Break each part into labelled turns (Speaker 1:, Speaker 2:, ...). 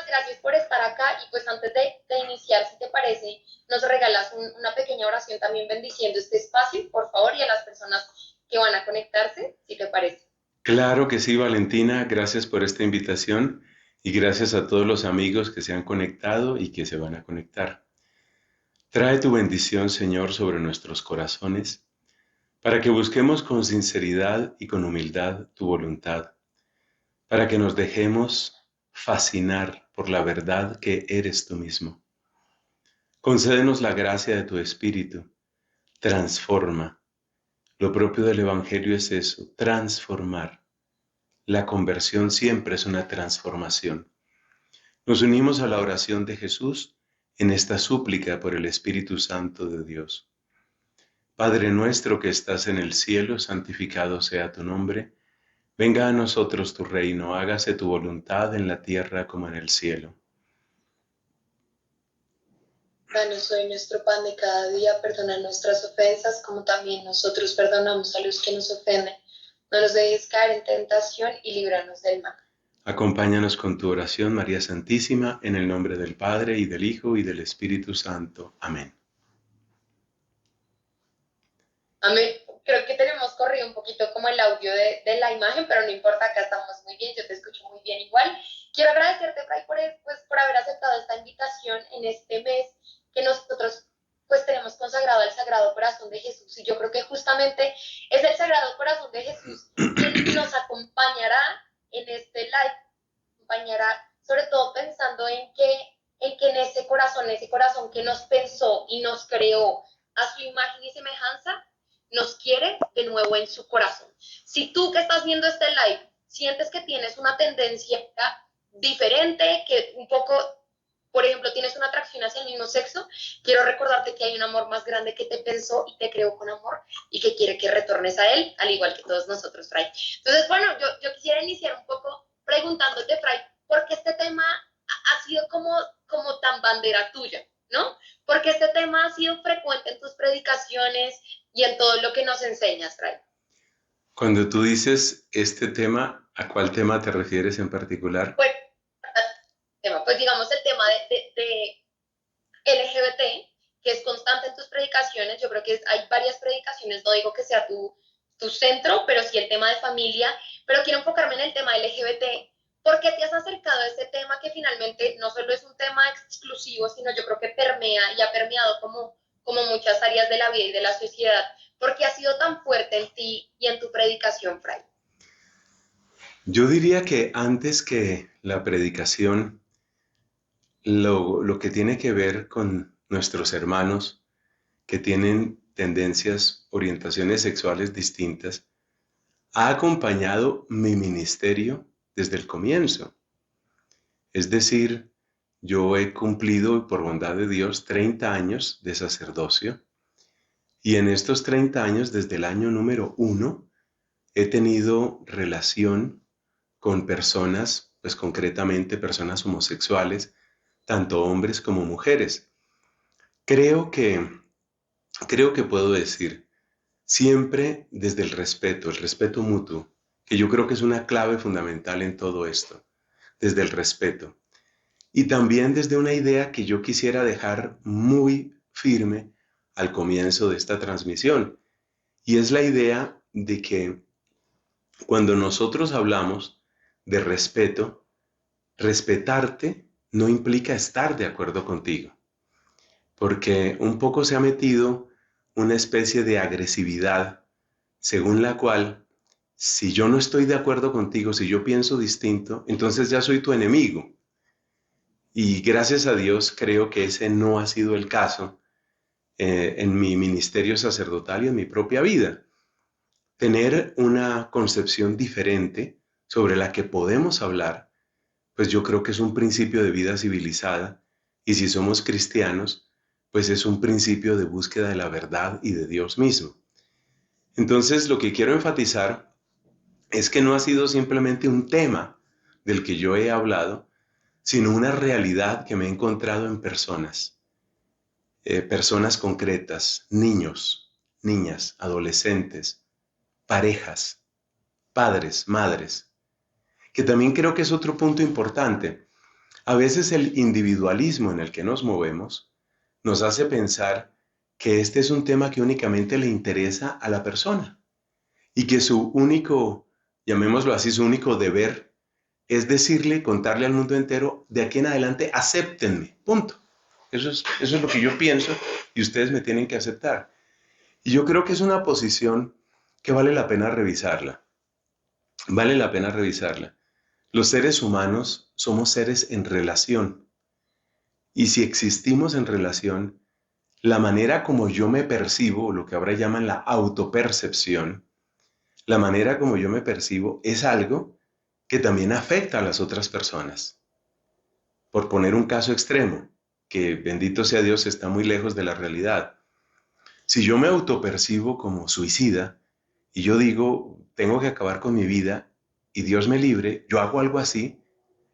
Speaker 1: gracias por estar acá y pues antes de iniciar, si te parece, nos regalas una pequeña oración también bendiciendo este espacio, por favor, y a las personas que van a conectarse, si te parece.
Speaker 2: Claro que sí, Valentina, gracias por esta invitación y gracias a todos los amigos que se han conectado y que se van a conectar. Trae tu bendición, Señor, sobre nuestros corazones, para que busquemos con sinceridad y con humildad tu voluntad, para que nos dejemos fascinar por la verdad que eres tú mismo. Concédenos la gracia de tu Espíritu, transforma. Lo propio del Evangelio es eso, transformar. La conversión siempre es una transformación. Nos unimos a la oración de Jesús en esta súplica por el Espíritu Santo de Dios. Padre nuestro que estás en el cielo, santificado sea tu nombre. Venga a nosotros tu reino, hágase tu voluntad en la tierra como en el cielo.
Speaker 1: Danos hoy nuestro pan de cada día, perdona nuestras ofensas como también nosotros perdonamos a los que nos ofenden. No nos dejes caer en tentación y líbranos del mal.
Speaker 2: Acompáñanos con tu oración, María Santísima, en el nombre del Padre, y del Hijo, y del Espíritu Santo. Amén.
Speaker 1: Amén. Creo que tenemos corrido un poquito como el audio de la imagen, pero no importa, acá estamos muy bien, yo te escucho muy bien igual. Quiero agradecerte, Fray, por haber aceptado esta invitación en este mes que nosotros pues tenemos consagrado al Sagrado Corazón de Jesús, y yo creo que justamente es el Sagrado Corazón de Jesús quien nos acompañará en este live, acompañará sobre todo pensando en ese corazón que nos pensó y nos creó a su imagen y semejanza, nos quiere de nuevo en su corazón. Si tú que estás viendo este live sientes que tienes una tendencia diferente, que un poco, por ejemplo, tienes una atracción hacia el mismo sexo, quiero recordarte que hay un amor más grande que te pensó y te creó con amor y que quiere que retornes a él, al igual que todos nosotros, Fray. Entonces, bueno, yo quisiera iniciar un poco preguntándote, Fray, ¿por qué este tema ha sido como tan bandera tuya, ¿no? Porque este tema ha sido frecuente en tus predicaciones y en todo lo que nos enseñas, Fray.
Speaker 2: Cuando tú dices este tema, ¿a cuál tema te refieres en particular?
Speaker 1: Pues digamos el tema de LGBT, que es constante en tus predicaciones. Yo creo que hay varias predicaciones, no digo que sea tu centro, pero sí el tema de familia, pero quiero enfocarme en el tema LGBT. ¿Por qué te has acercado a este tema que finalmente no solo es un tema exclusivo, sino yo creo que permea y ha permeado como muchas áreas de la vida y de la sociedad? ¿Por qué ha sido tan fuerte en ti y en tu predicación, Fray?
Speaker 2: Yo diría que antes que la predicación, lo que tiene que ver con nuestros hermanos que tienen tendencias, orientaciones sexuales distintas, ha acompañado mi ministerio desde el comienzo. Es decir, yo he cumplido, por bondad de Dios, 30 años de sacerdocio, y en estos 30 años, desde el año número 1, he tenido relación con personas, pues concretamente personas homosexuales, tanto hombres como mujeres. Creo que, creo que puedo decir, siempre desde el respeto mutuo, que yo creo que es una clave fundamental en todo esto, desde el respeto. Y también desde una idea que yo quisiera dejar muy firme al comienzo de esta transmisión, y es la idea de que cuando nosotros hablamos de respeto, respetarte no implica estar de acuerdo contigo, porque un poco se ha metido una especie de agresividad según la cual si yo no estoy de acuerdo contigo, si yo pienso distinto, entonces ya soy tu enemigo. Y gracias a Dios creo que ese no ha sido el caso en mi ministerio sacerdotal y en mi propia vida. Tener una concepción diferente sobre la que podemos hablar, pues yo creo que es un principio de vida civilizada, y si somos cristianos, pues es un principio de búsqueda de la verdad y de Dios mismo. Entonces, lo que quiero enfatizar es que no ha sido simplemente un tema del que yo he hablado, sino una realidad que me he encontrado en personas concretas, niños, niñas, adolescentes, parejas, padres, madres, que también creo que es otro punto importante. A veces el individualismo en el que nos movemos nos hace pensar que este es un tema que únicamente le interesa a la persona y que su único, llamémoslo así, su único deber es decirle, contarle al mundo entero, de aquí en adelante, acéptenme, punto. Eso es lo que yo pienso y ustedes me tienen que aceptar. Y yo creo que es una posición que vale la pena revisarla. Vale la pena revisarla. Los seres humanos somos seres en relación. Y si existimos en relación, la manera como yo me percibo, lo que ahora llaman la autopercepción, la manera como yo me percibo es algo que también afecta a las otras personas. Por poner un caso extremo, que bendito sea Dios está muy lejos de la realidad. Si yo me autopercibo como suicida y yo digo, tengo que acabar con mi vida y Dios me libre, yo hago algo así,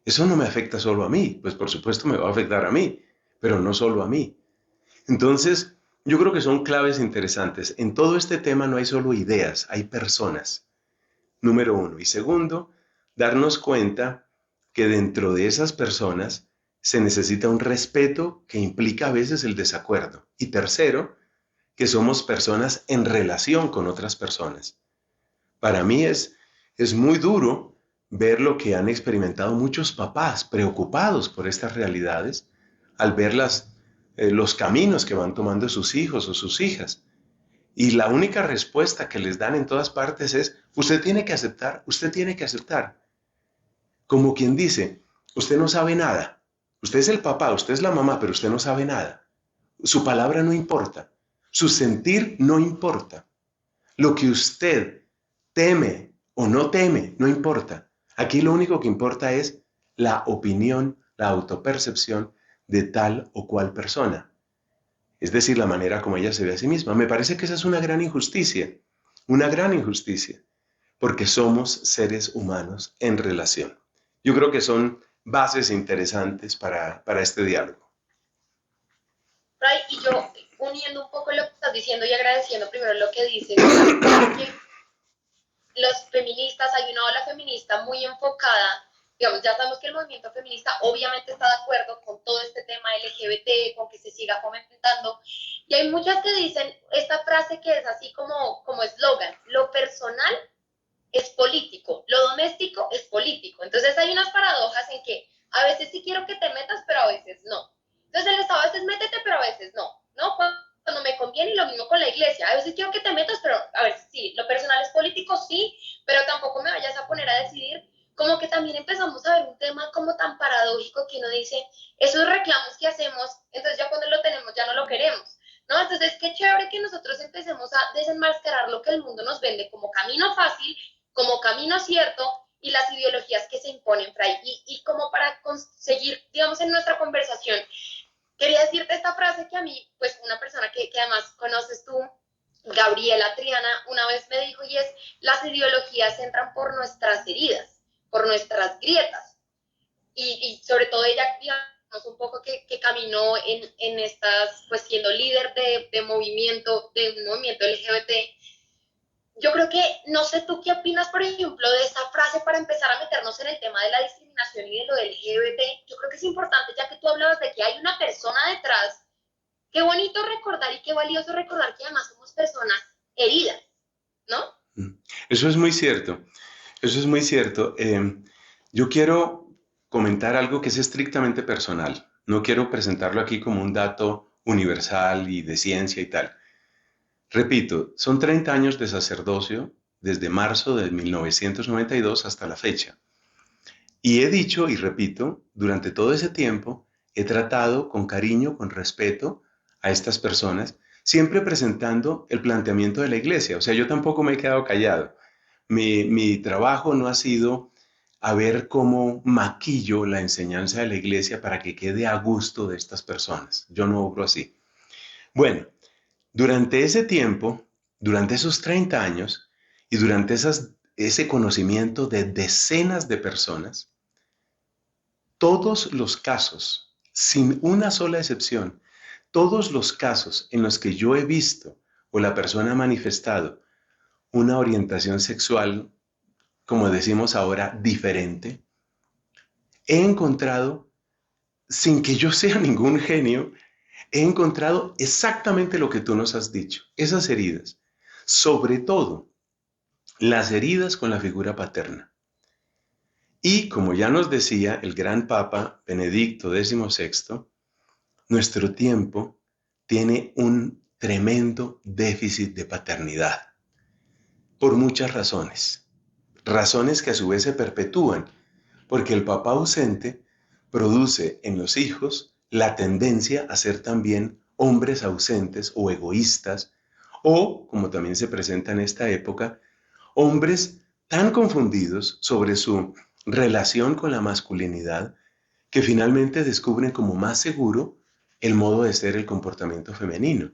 Speaker 2: eso no me afecta solo a mí, pues por supuesto me va a afectar a mí, pero no solo a mí. Entonces, yo creo que son claves interesantes. En todo este tema no hay solo ideas, hay personas, número uno. Y segundo, darnos cuenta que dentro de esas personas se necesita un respeto que implica a veces el desacuerdo. Y tercero, que somos personas en relación con otras personas. Para mí es muy duro ver lo que han experimentado muchos papás preocupados por estas realidades al ver los caminos que van tomando sus hijos o sus hijas. Y la única respuesta que les dan en todas partes es, usted tiene que aceptar, usted tiene que aceptar. Como quien dice, usted no sabe nada. Usted es el papá, usted es la mamá, pero usted no sabe nada. Su palabra no importa. Su sentir no importa. Lo que usted teme o no teme, no importa. Aquí lo único que importa es la opinión, la autopercepción de tal o cual persona. Es decir, la manera como ella se ve a sí misma. Me parece que esa es una gran injusticia, porque somos seres humanos en relación. Yo creo que son bases interesantes para este diálogo.
Speaker 1: Ray, y yo uniendo un poco lo que estás diciendo y agradeciendo primero lo que dices, que los feministas, hay una ola feminista muy enfocada, digamos, ya sabemos que el movimiento feminista obviamente está de acuerdo con todo este tema LGBT, con que se siga fomentando, y hay muchas que dicen esta frase que es así como eslogan, lo personal es político, lo doméstico es político. Entonces hay unas paradojas en que a veces sí quiero que te metas, pero a veces no. Entonces el Estado a veces métete, pero a veces no, ¿no? Cuando me conviene y lo mismo con la iglesia. A veces quiero que te metas, pero a ver, sí, lo personal es político, sí, pero tampoco me vayas a poner a decidir. Como que también empezamos a ver un tema como tan paradójico que uno dice, esos reclamos que hacemos, entonces ya cuando lo tenemos ya no lo queremos. ¿No? Entonces, qué chévere que nosotros empecemos a desenmascarar lo que el mundo nos vende como camino fácil, como camino cierto y las ideologías que se imponen, Fray. Y como para conseguir, digamos, en nuestra conversación, quería decirte esta frase que a mí, pues una persona que además conoces tú, Gabriela Triana, una vez me dijo, y es, las ideologías entran por nuestras heridas, por nuestras grietas. Y sobre todo ella, digamos, un poco que caminó en estas, pues siendo líder de un movimiento LGBT, yo creo que, no sé tú qué opinas, por ejemplo, de esta frase para empezar a meternos en el tema de la discriminación y de lo del LGBT. Yo creo que es importante, ya que tú hablabas de que hay una persona detrás. Qué bonito recordar y qué valioso recordar que además somos personas heridas, ¿no?
Speaker 2: Eso es muy cierto, eso es muy cierto. Yo quiero comentar algo que es estrictamente personal. No quiero presentarlo aquí como un dato universal y de ciencia y tal. Repito, son 30 años de sacerdocio desde marzo de 1992 hasta la fecha. Y he dicho y repito, durante todo ese tiempo he tratado con cariño, con respeto a estas personas, siempre presentando el planteamiento de la iglesia. O sea, yo tampoco me he quedado callado. Mi trabajo no ha sido a ver cómo maquillo la enseñanza de la iglesia para que quede a gusto de estas personas. Yo no obro así. Bueno, durante ese tiempo, durante esos 30 años y durante ese conocimiento de decenas de personas, todos los casos, sin una sola excepción, todos los casos en los que yo he visto o la persona ha manifestado una orientación sexual, como decimos ahora, diferente, he encontrado sin que yo sea ningún genio, he encontrado exactamente lo que tú nos has dicho, esas heridas, sobre todo las heridas con la figura paterna. Y como ya nos decía el gran Papa Benedicto XVI, nuestro tiempo tiene un tremendo déficit de paternidad, por muchas razones. Razones que a su vez se perpetúan, porque el papá ausente produce en los hijos la tendencia a ser también hombres ausentes o egoístas, o, como también se presenta en esta época, hombres tan confundidos sobre su relación con la masculinidad que finalmente descubren como más seguro el modo de ser el comportamiento femenino.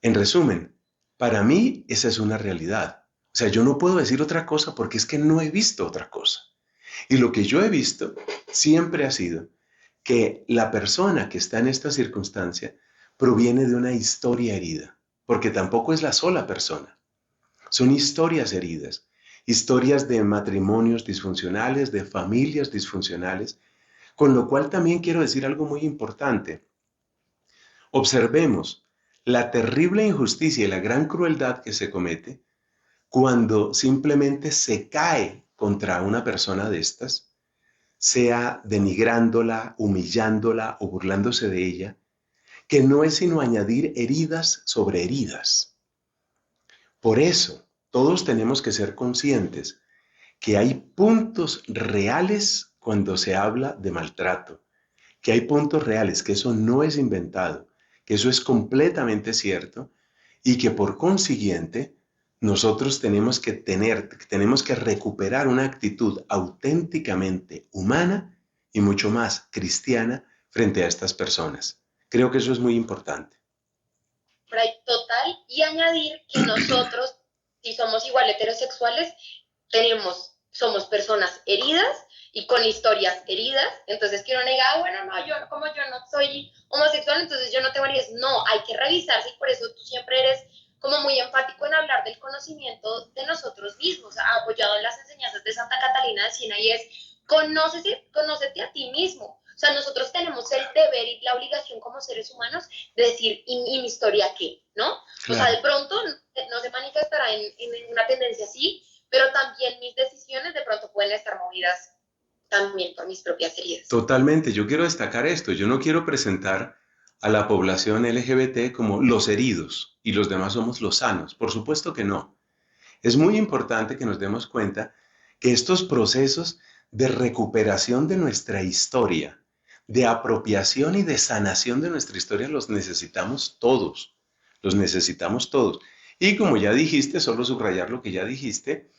Speaker 2: En resumen, para mí esa es una realidad. O sea, yo no puedo decir otra cosa porque es que no he visto otra cosa. Y lo que yo he visto siempre ha sido que la persona que está en esta circunstancia proviene de una historia herida, porque tampoco es la sola persona. Son historias heridas, historias de matrimonios disfuncionales, de familias disfuncionales, con lo cual también quiero decir algo muy importante. Observemos la terrible injusticia y la gran crueldad que se comete cuando simplemente se cae contra una persona de estas, sea denigrándola, humillándola o burlándose de ella, que no es sino añadir heridas sobre heridas. Por eso, todos tenemos que ser conscientes que hay puntos reales cuando se habla de maltrato, que hay puntos reales, que eso no es inventado, que eso es completamente cierto y que por consiguiente nosotros tenemos que recuperar una actitud auténticamente humana y mucho más cristiana frente a estas personas. Creo que eso es muy importante.
Speaker 1: Total, y añadir que nosotros, si somos igual heterosexuales, somos personas heridas y con historias heridas, entonces que uno diga, bueno, no, como yo no soy homosexual, entonces yo no tengo heridas. No, hay que revisarse y por eso tú siempre eres como muy empático en hablar del conocimiento de nosotros mismos, apoyado en las enseñanzas de Santa Catalina de Siena, y es, conócete a ti mismo. O sea, nosotros tenemos el deber y la obligación como seres humanos de decir, ¿y mi historia qué? ¿No? Claro. O sea, de pronto no se manifestará en una tendencia así, pero también mis decisiones de pronto pueden estar movidas también por mis propias heridas.
Speaker 2: Totalmente, yo quiero destacar esto, yo no quiero presentar a la población LGBT como los heridos y los demás somos los sanos, por supuesto que no. Es muy importante que nos demos cuenta que estos procesos de recuperación de nuestra historia, de apropiación y de sanación de nuestra historia los necesitamos todos, los necesitamos todos. Y como ya dijiste, solo subrayar lo que ya dijiste,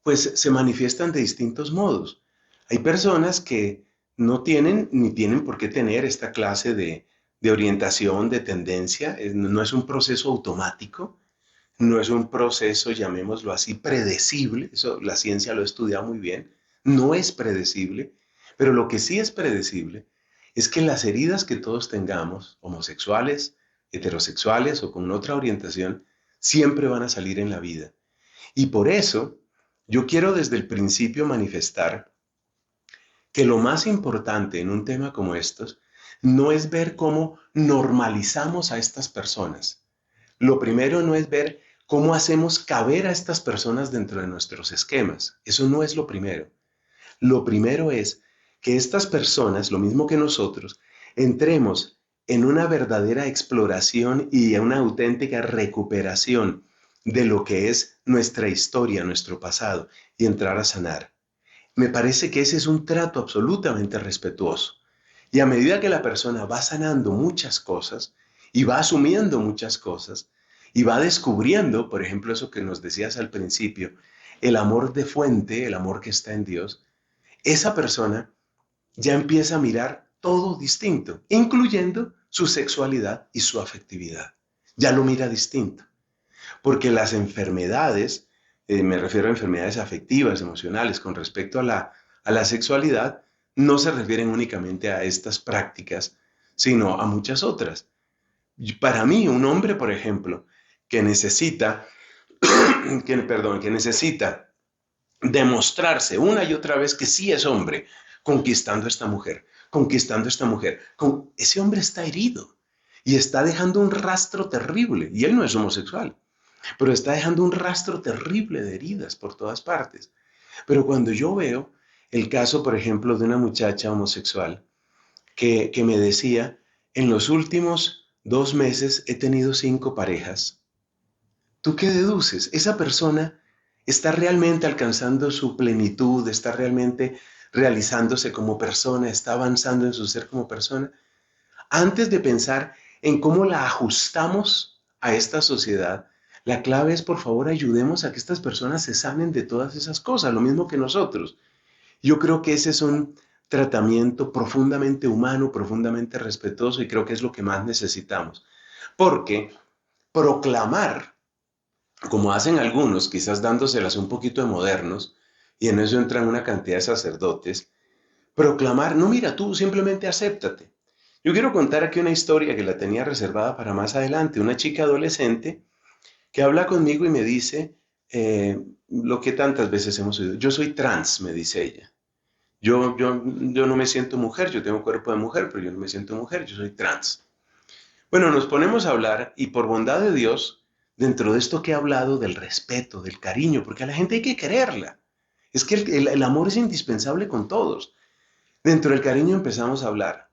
Speaker 2: pues se manifiestan de distintos modos. Hay personas que no tienen ni tienen por qué tener esta clase de orientación, de tendencia, no es un proceso automático, no es un proceso, llamémoslo así, predecible, eso la ciencia lo ha estudiado muy bien, no es predecible, pero lo que sí es predecible es que las heridas que todos tengamos, homosexuales, heterosexuales o con otra orientación, siempre van a salir en la vida. Y por eso yo quiero desde el principio manifestar que lo más importante en un tema como estos no es ver cómo normalizamos a estas personas. Lo primero no es ver cómo hacemos caber a estas personas dentro de nuestros esquemas. Eso no es lo primero. Lo primero es que estas personas, lo mismo que nosotros, entremos en una verdadera exploración y una auténtica recuperación de lo que es nuestra historia, nuestro pasado, y entrar a sanar. Me parece que ese es un trato absolutamente respetuoso. Y a medida que la persona va sanando muchas cosas y va asumiendo muchas cosas y va descubriendo, por ejemplo, eso que nos decías al principio, el amor de fuente, el amor que está en Dios, esa persona ya empieza a mirar todo distinto, incluyendo su sexualidad y su afectividad. Ya lo mira distinto. Porque las enfermedades, me refiero a enfermedades afectivas, emocionales, con respecto a la sexualidad, no se refieren únicamente a estas prácticas, sino a muchas otras. Para mí, un hombre, por ejemplo, que necesita, que necesita demostrarse una y otra vez que sí es hombre, conquistando a esta mujer, conquistando a esta mujer. Ese hombre está herido y está dejando un rastro terrible. Y él no es homosexual, pero está dejando un rastro terrible de heridas por todas partes. Pero cuando yo veo el caso, por ejemplo, de una muchacha homosexual que me decía, en los últimos 2 meses he tenido 5 parejas. ¿Tú qué deduces? Esa persona está realmente alcanzando su plenitud, está realmente realizándose como persona, está avanzando en su ser como persona. Antes de pensar en cómo la ajustamos a esta sociedad, la clave es, por favor, ayudemos a que estas personas se sanen de todas esas cosas, lo mismo que nosotros. Yo creo que ese es un tratamiento profundamente humano, profundamente respetuoso y creo que es lo que más necesitamos. Porque proclamar, como hacen algunos, quizás dándoselas un poquito de modernos, y en eso entran una cantidad de sacerdotes, proclamar, no, mira, tú simplemente acéptate. Yo quiero contar aquí una historia que la tenía reservada para más adelante, una chica adolescente que habla conmigo y me dice lo que tantas veces hemos oído, yo soy trans, me dice ella. Yo no me siento mujer, yo tengo cuerpo de mujer, pero yo no me siento mujer, yo soy trans. Bueno, nos ponemos a hablar y por bondad de Dios, dentro de esto que he hablado del respeto, del cariño, porque a la gente hay que quererla. Es que el amor es indispensable con todos. Dentro del cariño empezamos a hablar.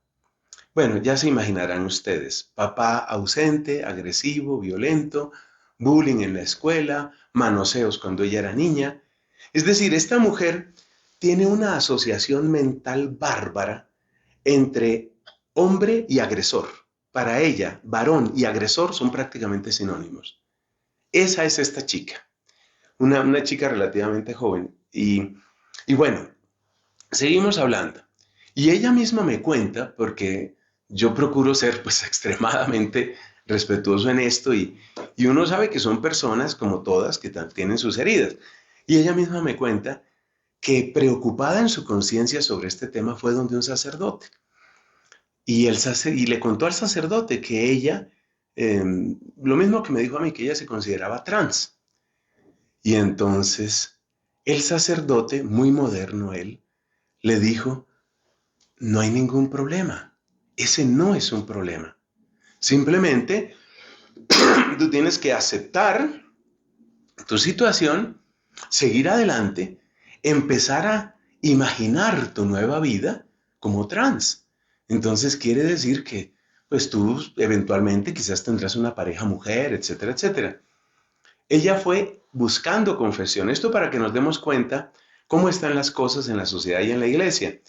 Speaker 2: Bueno, ya se imaginarán ustedes, papá ausente, agresivo, violento, bullying en la escuela, manoseos cuando ella era niña. Es decir, esta mujer tiene una asociación mental bárbara entre hombre y agresor. Para ella, varón y agresor son prácticamente sinónimos. Esa es esta chica, una chica relativamente joven. Y bueno, seguimos hablando. Y ella misma me cuenta, porque yo procuro ser pues extremadamente respetuoso en esto y uno sabe que son personas como todas que tienen sus heridas. Y ella misma me cuenta que preocupada en su conciencia sobre este tema fue donde un sacerdote. Y le contó al sacerdote que ella, lo mismo que me dijo a mí, que ella se consideraba trans. Y entonces el sacerdote, muy moderno él, le dijo, no hay ningún problema. Ese no es un problema. Simplemente tú tienes que aceptar tu situación, seguir adelante, empezar a imaginar tu nueva vida como trans. Entonces quiere decir que pues tú eventualmente quizás tendrás una pareja mujer, etcétera, etcétera. Ella fue buscando confesión. Esto para que nos demos cuenta cómo están las cosas en la sociedad y en la iglesia.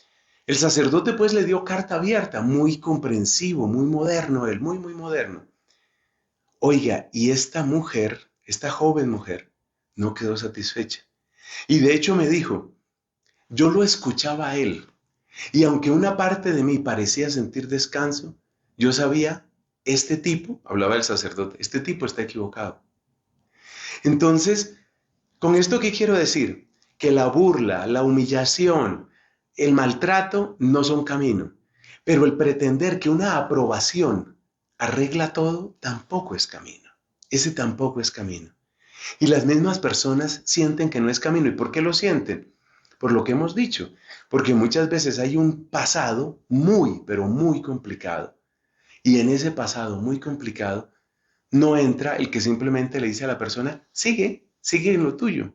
Speaker 2: El sacerdote pues le dio carta abierta, muy comprensivo, muy moderno, él, muy, muy moderno. Oiga, y esta mujer, esta joven mujer, no quedó satisfecha. Y de hecho me dijo, yo lo escuchaba a él, y aunque una parte de mí parecía sentir descanso, yo sabía, este tipo, hablaba el sacerdote, este tipo está equivocado. Entonces, ¿con esto qué quiero decir? Que la burla, la humillación, el maltrato no son camino, pero el pretender que una aprobación arregla todo tampoco es camino. Ese tampoco es camino. Y las mismas personas sienten que no es camino. ¿Y por qué lo sienten? Por lo que hemos dicho. Porque muchas veces hay un pasado muy, pero muy complicado. Y en ese pasado muy complicado no entra el que simplemente le dice a la persona, sigue, sigue en lo tuyo.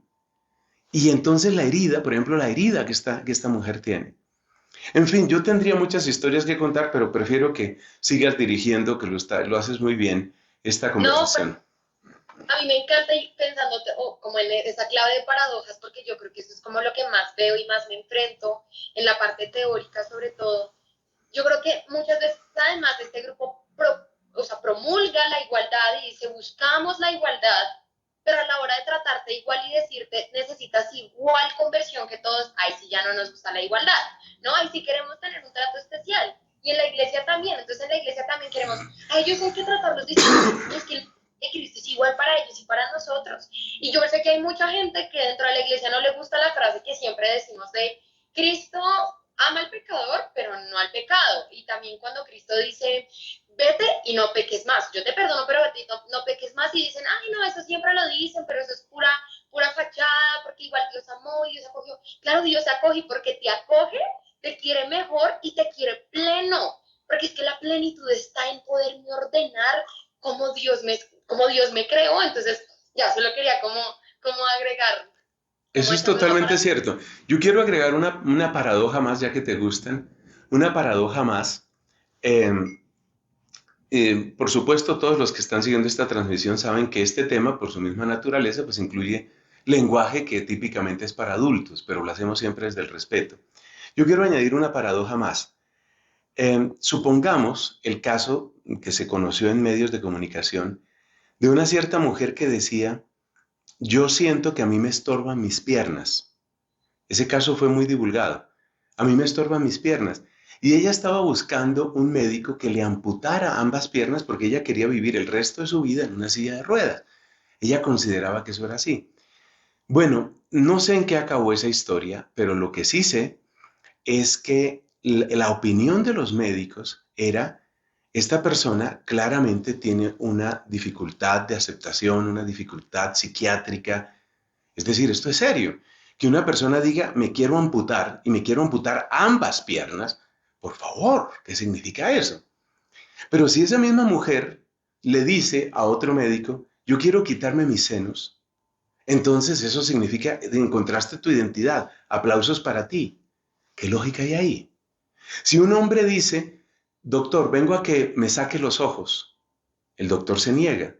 Speaker 2: Y entonces la herida, por ejemplo, la herida que esta mujer tiene. En fin, yo tendría muchas historias que contar, pero prefiero que sigas dirigiendo, que lo haces muy bien, esta
Speaker 1: No, pues
Speaker 2: conversación.
Speaker 1: a mí me encanta ir pensando como en esa clave de paradojas, porque yo creo que eso es como lo que más veo y más me enfrento en la parte teórica sobre todo. Yo creo que muchas veces además este grupo o sea, promulga la igualdad y dice buscamos la igualdad, pero a la hora de tratarte igual y decirte necesitas igual conversión que todos, ahí sí ya no nos gusta la igualdad, ¿no? Ahí sí queremos tener un trato especial. Y en la iglesia también, entonces en la iglesia también queremos, a ellos hay que tratarlos distintos, es que Cristo es igual para ellos y para nosotros. Y yo sé que hay mucha gente que dentro de la iglesia no le gusta la frase que siempre decimos de Cristo ama al pecador, pero no al pecado. Y también cuando Cristo dice, vete y no peques más. Yo te perdono, pero vete y no peques más. Y dicen, ay, no, eso siempre lo dicen, pero eso es pura fachada, porque igual Dios amó y Dios acogió. Claro, Dios acoge y porque te acoge, te quiere mejor y te quiere pleno, porque es que la plenitud está en poderme ordenar como como Dios me creó. Entonces, ya solo quería como agregar
Speaker 2: Eso
Speaker 1: como
Speaker 2: es
Speaker 1: esa nueva
Speaker 2: totalmente
Speaker 1: paradoja.
Speaker 2: cierto. Yo quiero agregar una paradoja más, ya que te gustan, una paradoja más. Eh, por supuesto, todos los que están siguiendo esta transmisión saben que este tema, por su misma naturaleza, pues incluye lenguaje que típicamente es para adultos, pero lo hacemos siempre desde el respeto. Yo quiero añadir una paradoja más. Supongamos el caso que se conoció en medios de comunicación de una cierta mujer que decía, yo siento que a mí me estorban mis piernas. Ese caso fue muy divulgado. A mí me estorban mis piernas. Y ella estaba buscando un médico que le amputara ambas piernas porque ella quería vivir el resto de su vida en una silla de ruedas. Ella consideraba que eso era así. Bueno, no sé en qué acabó esa historia, pero lo que sí sé es que la opinión de los médicos era, esta persona claramente tiene una dificultad de aceptación, una dificultad psiquiátrica, es decir, esto es serio. Que una persona diga, me quiero amputar y me quiero amputar ambas piernas, por favor, ¿qué significa eso? Pero si esa misma mujer le dice a otro médico, yo quiero quitarme mis senos, entonces eso significa, encontraste tu identidad, aplausos para ti. ¿Qué lógica hay ahí? Si un hombre dice, doctor, vengo a que me saque los ojos, el doctor se niega.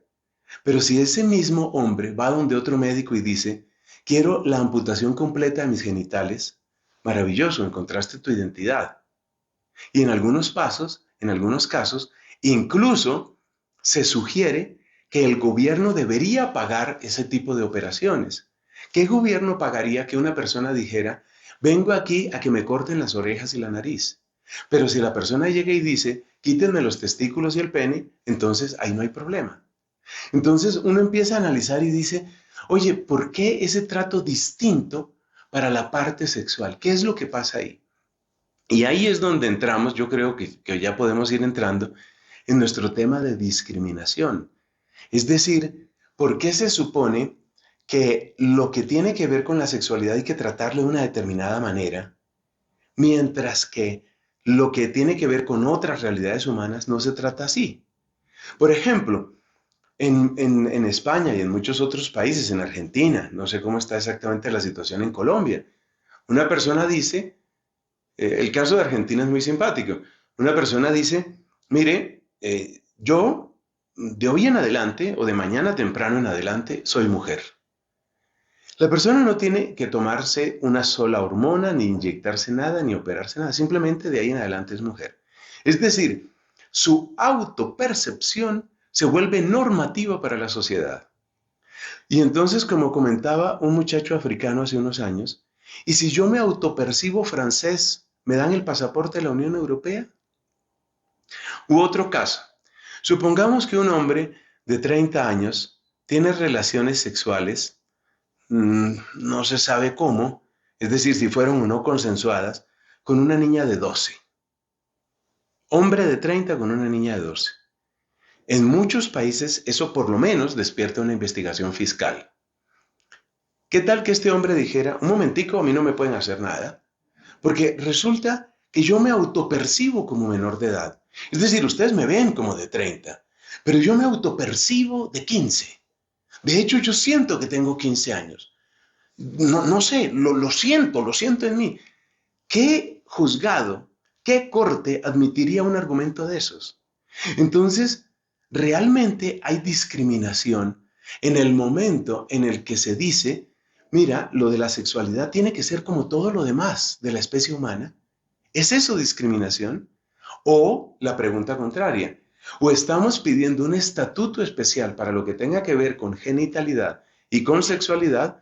Speaker 2: Pero si ese mismo hombre va donde otro médico y dice, quiero la amputación completa de mis genitales, maravilloso, encontraste tu identidad. Y en algunos casos, incluso se sugiere que el gobierno debería pagar ese tipo de operaciones. ¿Qué gobierno pagaría que una persona dijera, vengo aquí a que me corten las orejas y la nariz? Pero si la persona llega y dice, quítenme los testículos y el pene, entonces ahí no hay problema. Entonces uno empieza a analizar y dice, oye, ¿por qué ese trato distinto para la parte sexual? ¿Qué es lo que pasa ahí? Y ahí es donde entramos, yo creo que ya podemos ir entrando en nuestro tema de discriminación. Es decir, ¿por qué se supone que lo que tiene que ver con la sexualidad hay que tratarlo de una determinada manera, mientras que lo que tiene que ver con otras realidades humanas no se trata así? Por ejemplo, en España y en muchos otros países, en Argentina, no sé cómo está exactamente la situación en Colombia, una persona dice, el caso de Argentina es muy simpático, una persona dice, mire, yo de hoy en adelante o de mañana temprano en adelante soy mujer. La persona no tiene que tomarse una sola hormona, ni inyectarse nada, ni operarse nada, simplemente de ahí en adelante es mujer. Es decir, su autopercepción se vuelve normativa para la sociedad. Y entonces, como comentaba un muchacho africano hace unos años, ¿y si yo me autopercibo francés, me dan el pasaporte de la Unión Europea? U otro caso, supongamos que un hombre de 30 años tiene relaciones sexuales, no se sabe cómo, es decir, si fueron o no consensuadas, con una niña de 12. Hombre de 30 con una niña de 12. En muchos países eso por lo menos despierta una investigación fiscal. ¿Qué tal que este hombre dijera, un momentico, a mí no me pueden hacer nada? Porque resulta que yo me autopercibo como menor de edad. Es decir, ustedes me ven como de 30, pero yo me autopercibo de 15. De hecho, yo siento que tengo 15 años. No sé, lo siento en mí. ¿Qué juzgado, qué corte admitiría un argumento de esos? Entonces, realmente hay discriminación en el momento en el que se dice, mira, lo de la sexualidad tiene que ser como todo lo demás de la especie humana. ¿Es eso discriminación? O la pregunta contraria, o estamos pidiendo un estatuto especial para lo que tenga que ver con genitalidad y con sexualidad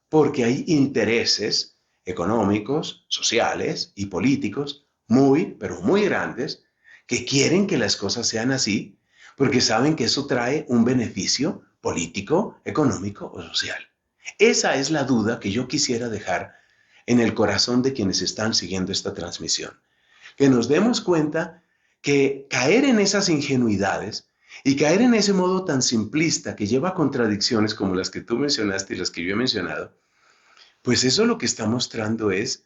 Speaker 2: porque hay intereses económicos, sociales y políticos muy, pero muy grandes que quieren que las cosas sean así porque saben que eso trae un beneficio político, económico o social. Esa es la duda que yo quisiera dejar en el corazón de quienes están siguiendo esta transmisión. Que nos demos cuenta que caer en esas ingenuidades y caer en ese modo tan simplista que lleva a contradicciones como las que tú mencionaste y las que yo he mencionado, pues eso lo que está mostrando es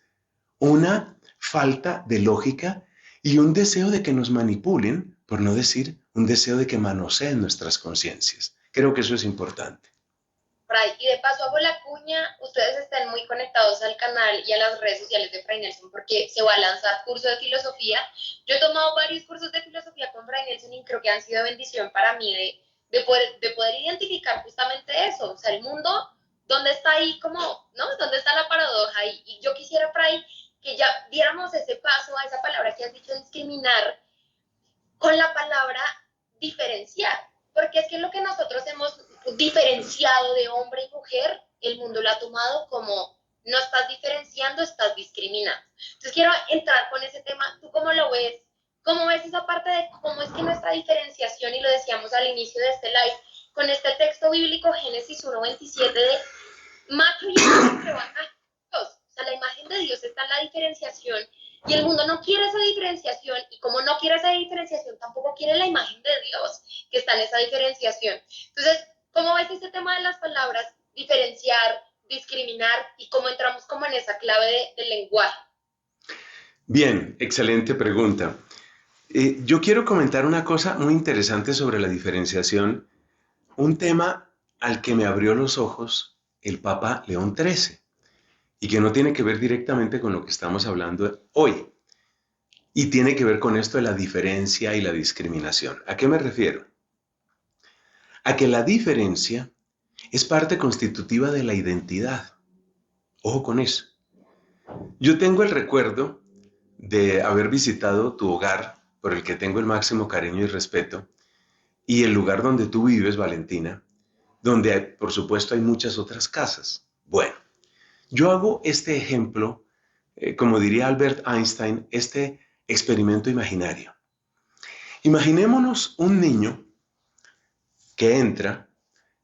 Speaker 2: una falta de lógica y un deseo de que nos manipulen, por no decir un deseo de que manoseen nuestras conciencias. Creo que eso es importante.
Speaker 1: Fray, y de paso hago la cuña, ustedes estén muy conectados al canal y a las redes sociales de Fray Nelson porque se va a lanzar curso de filosofía. Yo he tomado varios cursos de filosofía con Fray Nelson y creo que han sido bendición para mí de poder identificar justamente eso, o sea, el mundo, ¿dónde está ahí como, no? ¿Dónde está la paradoja? Y yo quisiera, Fray, que ya diéramos ese paso a esa palabra que has dicho, discriminar, con la palabra diferenciar, porque es que lo que nosotros hemos diferenciado de hombre y mujer, el mundo lo ha tomado como no estás diferenciando, estás discriminando. Entonces quiero entrar con ese tema, ¿tú cómo lo ves? ¿Cómo ves esa parte de cómo es que nuestra diferenciación, y lo decíamos al inicio de este live, con este texto bíblico Génesis 1:27 de macho y hembra que van a Dios? O sea, la imagen de Dios está en la diferenciación y el mundo no quiere esa diferenciación, y como no quiere esa diferenciación, tampoco quiere la imagen de Dios que está en esa diferenciación. Entonces, ¿cómo ves este tema de las palabras, diferenciar, discriminar, y cómo entramos como en esa clave del lenguaje?
Speaker 2: Bien, excelente pregunta. Yo quiero comentar una cosa muy interesante sobre la diferenciación, un tema al que me abrió los ojos el Papa León XIII y que no tiene que ver directamente con lo que estamos hablando hoy. Y tiene que ver con esto de la diferencia y la discriminación. ¿A qué me refiero? A que la diferencia es parte constitutiva de la identidad. Ojo con eso. Yo tengo el recuerdo de haber visitado tu hogar, por el que tengo el máximo cariño y respeto, y el lugar donde tú vives, Valentina, donde por supuesto hay muchas otras casas. Bueno, yo hago este ejemplo, como diría Albert Einstein, este experimento imaginario. Imaginémonos un niño que entra,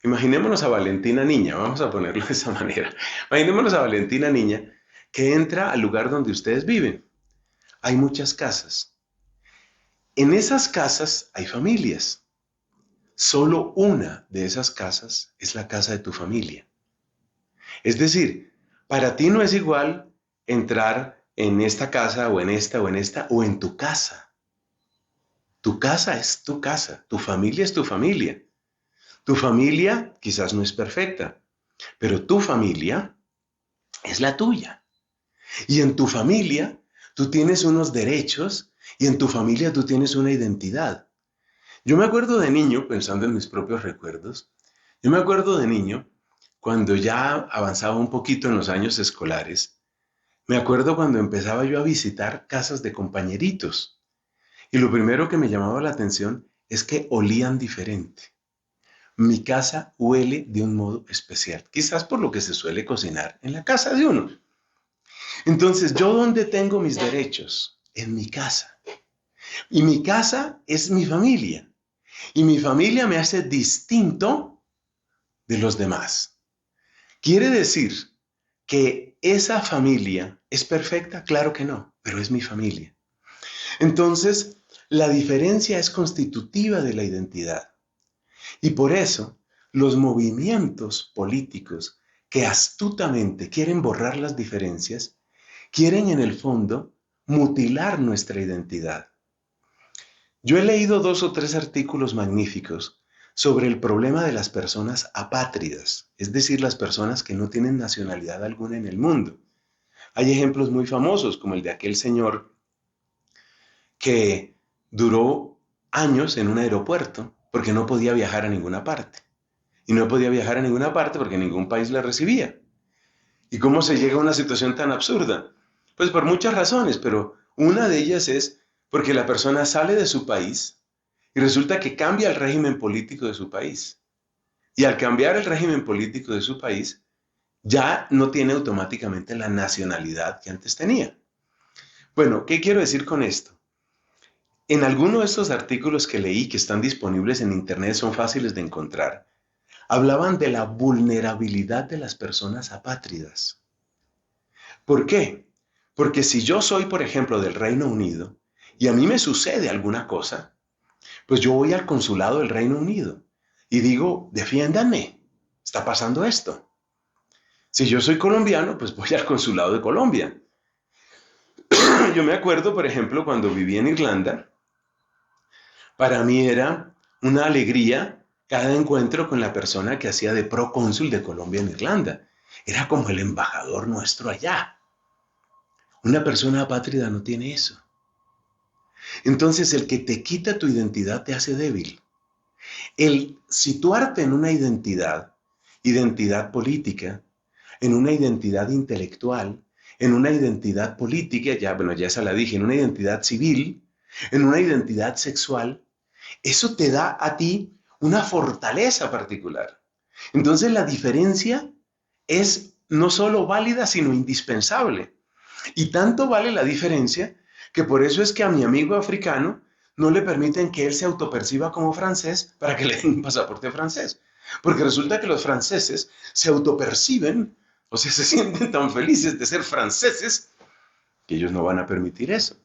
Speaker 2: imaginémonos a Valentina niña, vamos a ponerlo de esa manera. Imaginémonos a Valentina niña que entra al lugar donde ustedes viven. Hay muchas casas. En esas casas hay familias. Solo una de esas casas es la casa de tu familia. Es decir, para ti no es igual entrar en esta casa o en esta o en esta o en tu casa. Tu casa es tu casa, tu familia es tu familia. Tu familia quizás no es perfecta, pero tu familia es la tuya. Y en tu familia tú tienes unos derechos y en tu familia tú tienes una identidad. Yo me acuerdo de niño, pensando en mis propios recuerdos, yo me acuerdo de niño cuando ya avanzaba un poquito en los años escolares, me acuerdo cuando empezaba yo a visitar casas de compañeritos. Y lo primero que me llamaba la atención es que olían diferente. Mi casa huele de un modo especial, quizás por lo que se suele cocinar en la casa de uno. Entonces, ¿yo dónde tengo mis derechos? En mi casa. Y mi casa es mi familia. Y mi familia me hace distinto de los demás. ¿Quiere decir que esa familia es perfecta? Claro que no, pero es mi familia. Entonces, la diferencia es constitutiva de la identidad. Y por eso, los movimientos políticos que astutamente quieren borrar las diferencias, quieren en el fondo mutilar nuestra identidad. Yo he leído 2 o 3 artículos magníficos sobre el problema de las personas apátridas, es decir, las personas que no tienen nacionalidad alguna en el mundo. Hay ejemplos muy famosos, como el de aquel señor que duró años en un aeropuerto porque no podía viajar a ninguna parte. Y no podía viajar a ninguna parte porque ningún país le recibía. ¿Y cómo se llega a una situación tan absurda? Pues por muchas razones, pero una de ellas es porque la persona sale de su país y resulta que cambia el régimen político de su país. Y al cambiar el régimen político de su país, ya no tiene automáticamente la nacionalidad que antes tenía. Bueno, ¿qué quiero decir con esto? En alguno de estos artículos que leí, que están disponibles en internet, son fáciles de encontrar, hablaban de la vulnerabilidad de las personas apátridas. ¿Por qué? Porque si yo soy, por ejemplo, del Reino Unido y a mí me sucede alguna cosa, pues yo voy al consulado del Reino Unido y digo, defiéndanme, está pasando esto. Si yo soy colombiano, pues voy al consulado de Colombia. Yo me acuerdo, por ejemplo, cuando viví en Irlanda, para mí era una alegría cada encuentro con la persona que hacía de procónsul de Colombia en Irlanda. Era como el embajador nuestro allá. Una persona apátrida no tiene eso. Entonces, el que te quita tu identidad te hace débil. El situarte en una identidad política, en una identidad intelectual, en una identidad política, ya, bueno, ya esa la dije, en una identidad civil, en una identidad sexual, eso te da a ti una fortaleza particular. Entonces la diferencia es no solo válida, sino indispensable. Y tanto vale la diferencia que por eso es que a mi amigo africano no le permiten que él se autoperciba como francés para que le den un pasaporte francés. Porque resulta que los franceses se autoperciben, o sea, se sienten tan felices de ser franceses que ellos no van a permitir eso.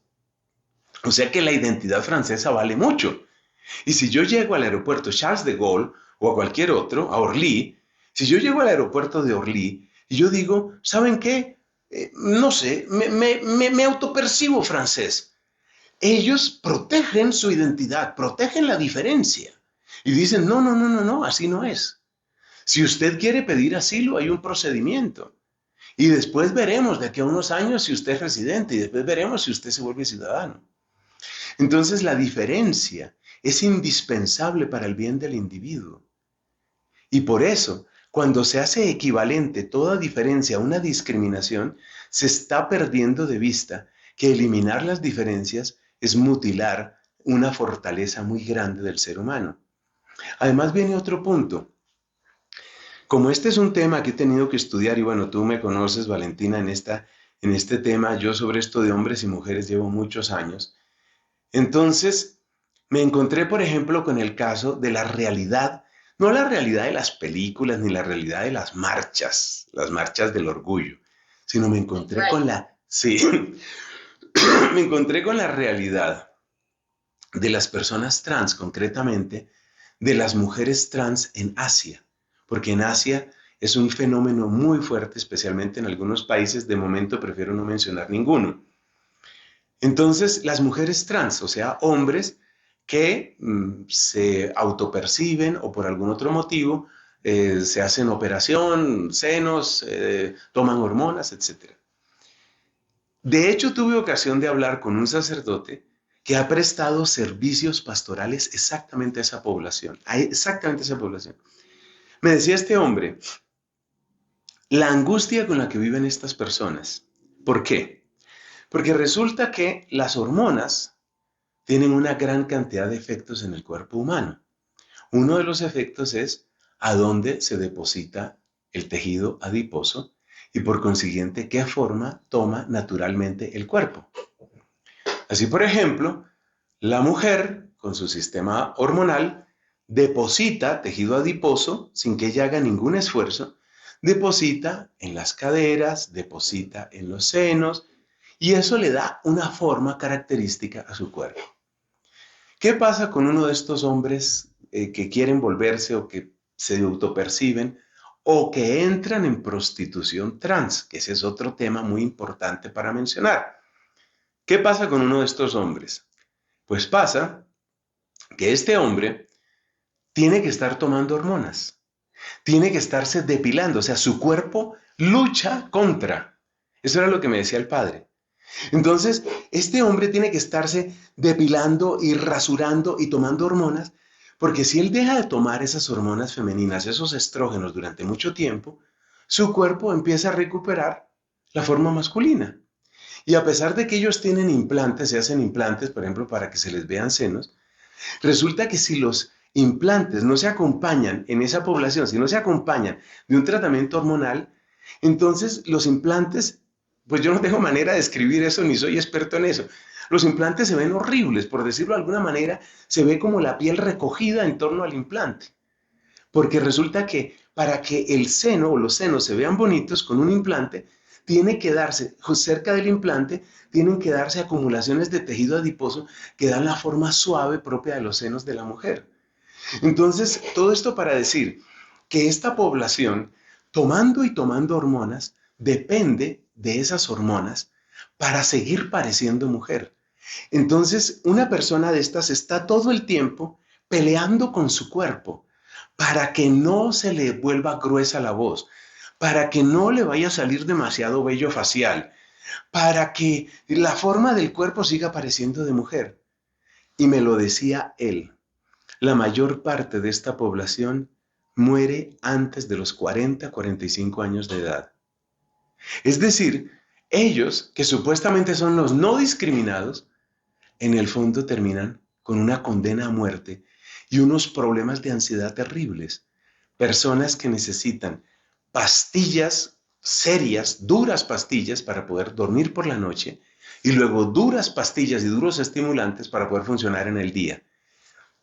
Speaker 2: O sea que la identidad francesa vale mucho. Y si yo llego al aeropuerto Charles de Gaulle o a cualquier otro, a Orly, si yo llego al aeropuerto de Orly y yo digo, ¿saben qué? No sé, me autopercibo francés. Ellos protegen su identidad, protegen la diferencia. Y dicen, no, no, no, no, no, así no es. Si usted quiere pedir asilo, hay un procedimiento. Y después veremos de aquí a unos años si usted es residente y después veremos si usted se vuelve ciudadano. Entonces la diferencia es indispensable para el bien del individuo. Y por eso, cuando se hace equivalente toda diferencia a una discriminación, se está perdiendo de vista que eliminar las diferencias es mutilar una fortaleza muy grande del ser humano. Además viene otro punto. Como este es un tema que he tenido que estudiar, y bueno, tú me conoces, Valentina, en este tema, yo sobre esto de hombres y mujeres llevo muchos años. Entonces, me encontré, por ejemplo, con el caso de la realidad, no la realidad de las películas ni la realidad de las marchas del orgullo, sino me encontré con sí, me encontré con la realidad de las personas trans, concretamente de las mujeres trans en Asia, porque en Asia es un fenómeno muy fuerte, especialmente en algunos países, de momento prefiero no mencionar ninguno. Entonces, las mujeres trans, o sea, hombres que se autoperciben o por algún otro motivo se hacen operación, senos, toman hormonas, etc. De hecho, tuve ocasión de hablar con un sacerdote que ha prestado servicios pastorales exactamente a esa población, Me decía este hombre, la angustia con la que viven estas personas. ¿Por qué? Porque resulta que las hormonas tienen una gran cantidad de efectos en el cuerpo humano. Uno de los efectos es a dónde se deposita el tejido adiposo y por consiguiente qué forma toma naturalmente el cuerpo. Así, por ejemplo, la mujer con su sistema hormonal deposita tejido adiposo sin que ella haga ningún esfuerzo, deposita en las caderas, deposita en los senos y eso le da una forma característica a su cuerpo. ¿Qué pasa con uno de estos hombres que quieren volverse o que se autoperciben o que entran en prostitución trans? Que ese es otro tema muy importante para mencionar. ¿Qué pasa con uno de estos hombres? Pues pasa que este hombre tiene que estar tomando hormonas, tiene que estarse depilando, o sea, su cuerpo lucha contra. Eso era lo que me decía el padre. Entonces, este hombre tiene que estarse depilando y rasurando y tomando hormonas, porque si él deja de tomar esas hormonas femeninas, esos estrógenos durante mucho tiempo, su cuerpo empieza a recuperar la forma masculina. Y a pesar de que ellos tienen implantes, se hacen implantes, por ejemplo, para que se les vean senos, resulta que si los implantes no se acompañan en esa población, si no se acompañan de un tratamiento hormonal, entonces los implantes, pues yo no tengo manera de describir eso, ni soy experto en eso. Los implantes se ven horribles, por decirlo de alguna manera, se ve como la piel recogida en torno al implante. Porque resulta que para que el seno o los senos se vean bonitos con un implante, tiene que darse, cerca del implante, tienen que darse acumulaciones de tejido adiposo que dan la forma suave propia de los senos de la mujer. Entonces, todo esto para decir que esta población, tomando y tomando hormonas, depende de esas hormonas para seguir pareciendo mujer. Entonces, una persona de estas está todo el tiempo peleando con su cuerpo para que no se le vuelva gruesa la voz, para que no le vaya a salir demasiado vello facial, para que la forma del cuerpo siga pareciendo de mujer. Y me lo decía él, la mayor parte de esta población muere antes de los 40, 45 años de edad. Es decir, ellos, que supuestamente son los no discriminados, en el fondo terminan con una condena a muerte y unos problemas de ansiedad terribles. Personas que necesitan pastillas serias, duras pastillas para poder dormir por la noche y luego duras pastillas y duros estimulantes para poder funcionar en el día.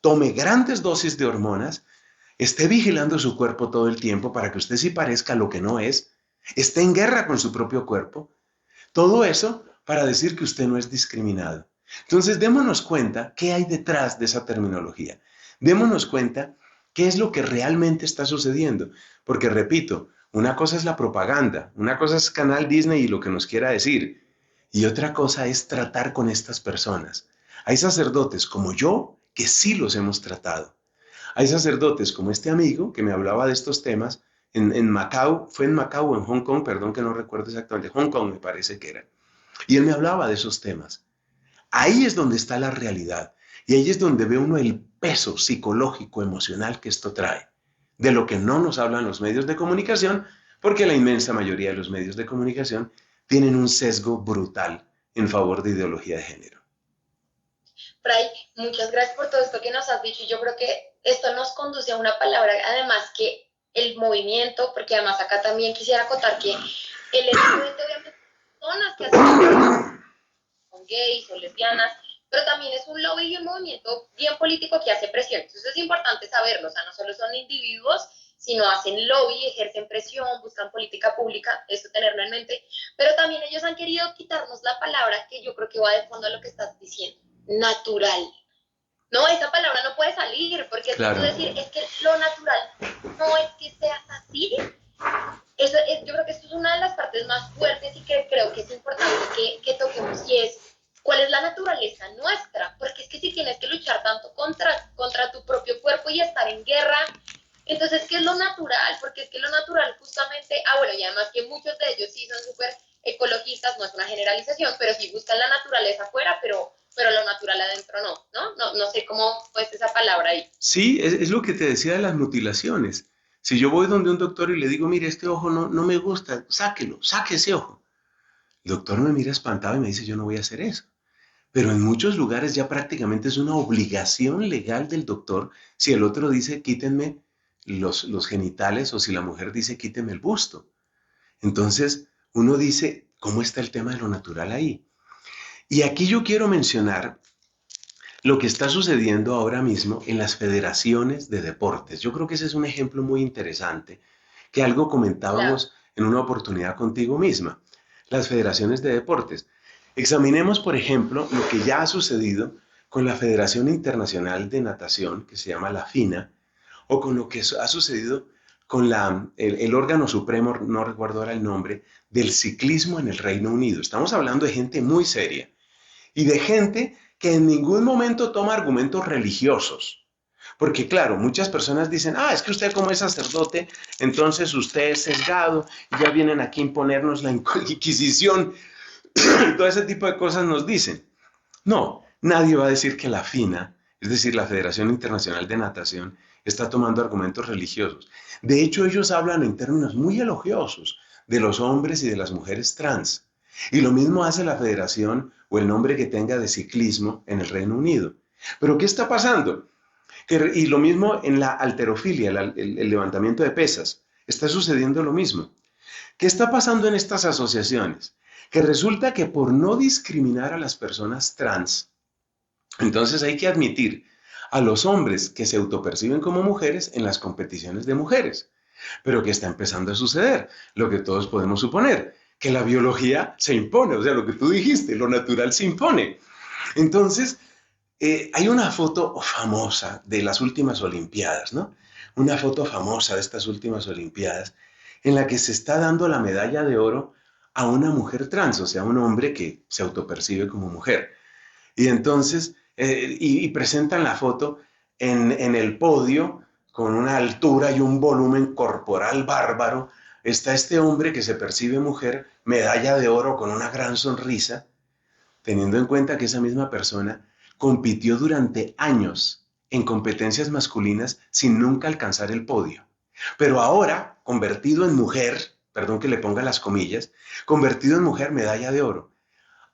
Speaker 2: Tome grandes dosis de hormonas, esté vigilando su cuerpo todo el tiempo para que usted sí parezca lo que no es, esté en guerra con su propio cuerpo. Todo eso para decir que usted no es discriminado. Entonces, démonos cuenta qué hay detrás de esa terminología. Démonos cuenta qué es lo que realmente está sucediendo. Porque, repito, una cosa es la propaganda, una cosa es Canal Disney y lo que nos quiera decir, y otra cosa es tratar con estas personas. Hay sacerdotes como yo que sí los hemos tratado. Hay sacerdotes como este amigo que me hablaba de estos temas en Macao, fue en Macao o en Hong Kong, perdón que no recuerdo exactamente, Hong Kong me parece que era. Y él me hablaba de esos temas. Ahí es donde está la realidad. Y ahí es donde ve uno el peso psicológico, emocional que esto trae. De lo que no nos hablan los medios de comunicación, porque la inmensa mayoría de los medios de comunicación tienen un sesgo brutal en favor de ideología de género.
Speaker 1: Fray, muchas gracias por todo esto que nos has dicho. Y yo creo que esto nos conduce a una palabra, además que el movimiento, porque además acá también quisiera acotar que el LGBT obviamente personas que hacen son gays o lesbianas, pero también es un lobby y un movimiento bien político que hace presión. Entonces es importante saberlo, o sea, no solo son individuos, sino hacen lobby, ejercen presión, buscan política pública, eso tenerlo en mente, pero también ellos han querido quitarnos la palabra que yo creo que va de fondo a lo que estás diciendo, natural. No, esa palabra no puede salir, porque claro, es decir, es que lo natural no es que seas así. Eso es, yo creo que esto es una de las partes más fuertes y que creo que es importante que toquemos, y es cuál es la naturaleza nuestra, porque es que si tienes que luchar tanto contra tu propio cuerpo y estar en guerra, entonces, ¿qué es lo natural? Porque es que lo natural justamente, bueno, y además que muchos de ellos sí son súper ecologistas, no es una generalización, pero sí buscan la naturaleza afuera, pero lo natural adentro no sé cómo es esa palabra ahí.
Speaker 2: Sí, es lo que te decía de las mutilaciones. Si yo voy donde un doctor y le digo, mire, este ojo no me gusta, sáquelo, saque ese ojo. El doctor me mira espantado y me dice, yo no voy a hacer eso. Pero en muchos lugares ya prácticamente es una obligación legal del doctor si el otro dice, quítenme los genitales, o si la mujer dice, quítenme el busto. Entonces, uno dice, ¿cómo está el tema de lo natural ahí? Y aquí yo quiero mencionar lo que está sucediendo ahora mismo en las federaciones de deportes. Yo creo que ese es un ejemplo muy interesante, que algo comentábamos en una oportunidad contigo misma. Las federaciones de deportes. Examinemos, por ejemplo, lo que ya ha sucedido con la Federación Internacional de Natación, que se llama la FINA, o con lo que ha sucedido con el órgano supremo, no recuerdo ahora el nombre, del ciclismo en el Reino Unido. Estamos hablando de gente muy seria y de gente que en ningún momento toma argumentos religiosos. Porque claro, muchas personas dicen, es que usted como es sacerdote, entonces usted es sesgado, y ya vienen aquí a imponernos la Inquisición, todo ese tipo de cosas nos dicen. No, nadie va a decir que la FINA, es decir, la Federación Internacional de Natación, está tomando argumentos religiosos. De hecho, ellos hablan en términos muy elogiosos de los hombres y de las mujeres trans. Y lo mismo hace la federación o el nombre que tenga de ciclismo en el Reino Unido. Pero ¿qué está pasando? Y lo mismo en la halterofilia, el levantamiento de pesas. Está sucediendo lo mismo. ¿Qué está pasando en estas asociaciones? Que resulta que por no discriminar a las personas trans, entonces hay que admitir a los hombres que se autoperciben como mujeres en las competiciones de mujeres. Pero ¿qué está empezando a suceder? Lo que todos podemos suponer, que la biología se impone, o sea, lo que tú dijiste, lo natural se impone. Entonces, hay una foto famosa de las últimas Olimpiadas, ¿no? Una foto famosa de estas últimas Olimpiadas en la que se está dando la medalla de oro a una mujer trans, o sea, un hombre que se autopercibe como mujer. Y entonces, y presentan la foto en el podio con una altura y un volumen corporal bárbaro. Está este hombre que se percibe mujer, medalla de oro con una gran sonrisa, teniendo en cuenta que esa misma persona compitió durante años en competencias masculinas sin nunca alcanzar el podio. Pero ahora, convertido en mujer, perdón que le ponga las comillas, convertido en mujer, medalla de oro.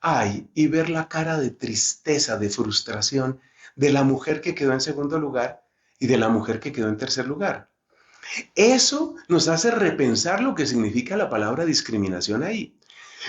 Speaker 2: Ay, y ver la cara de tristeza, de frustración de la mujer que quedó en segundo lugar y de la mujer que quedó en tercer lugar. Eso nos hace repensar lo que significa la palabra discriminación ahí.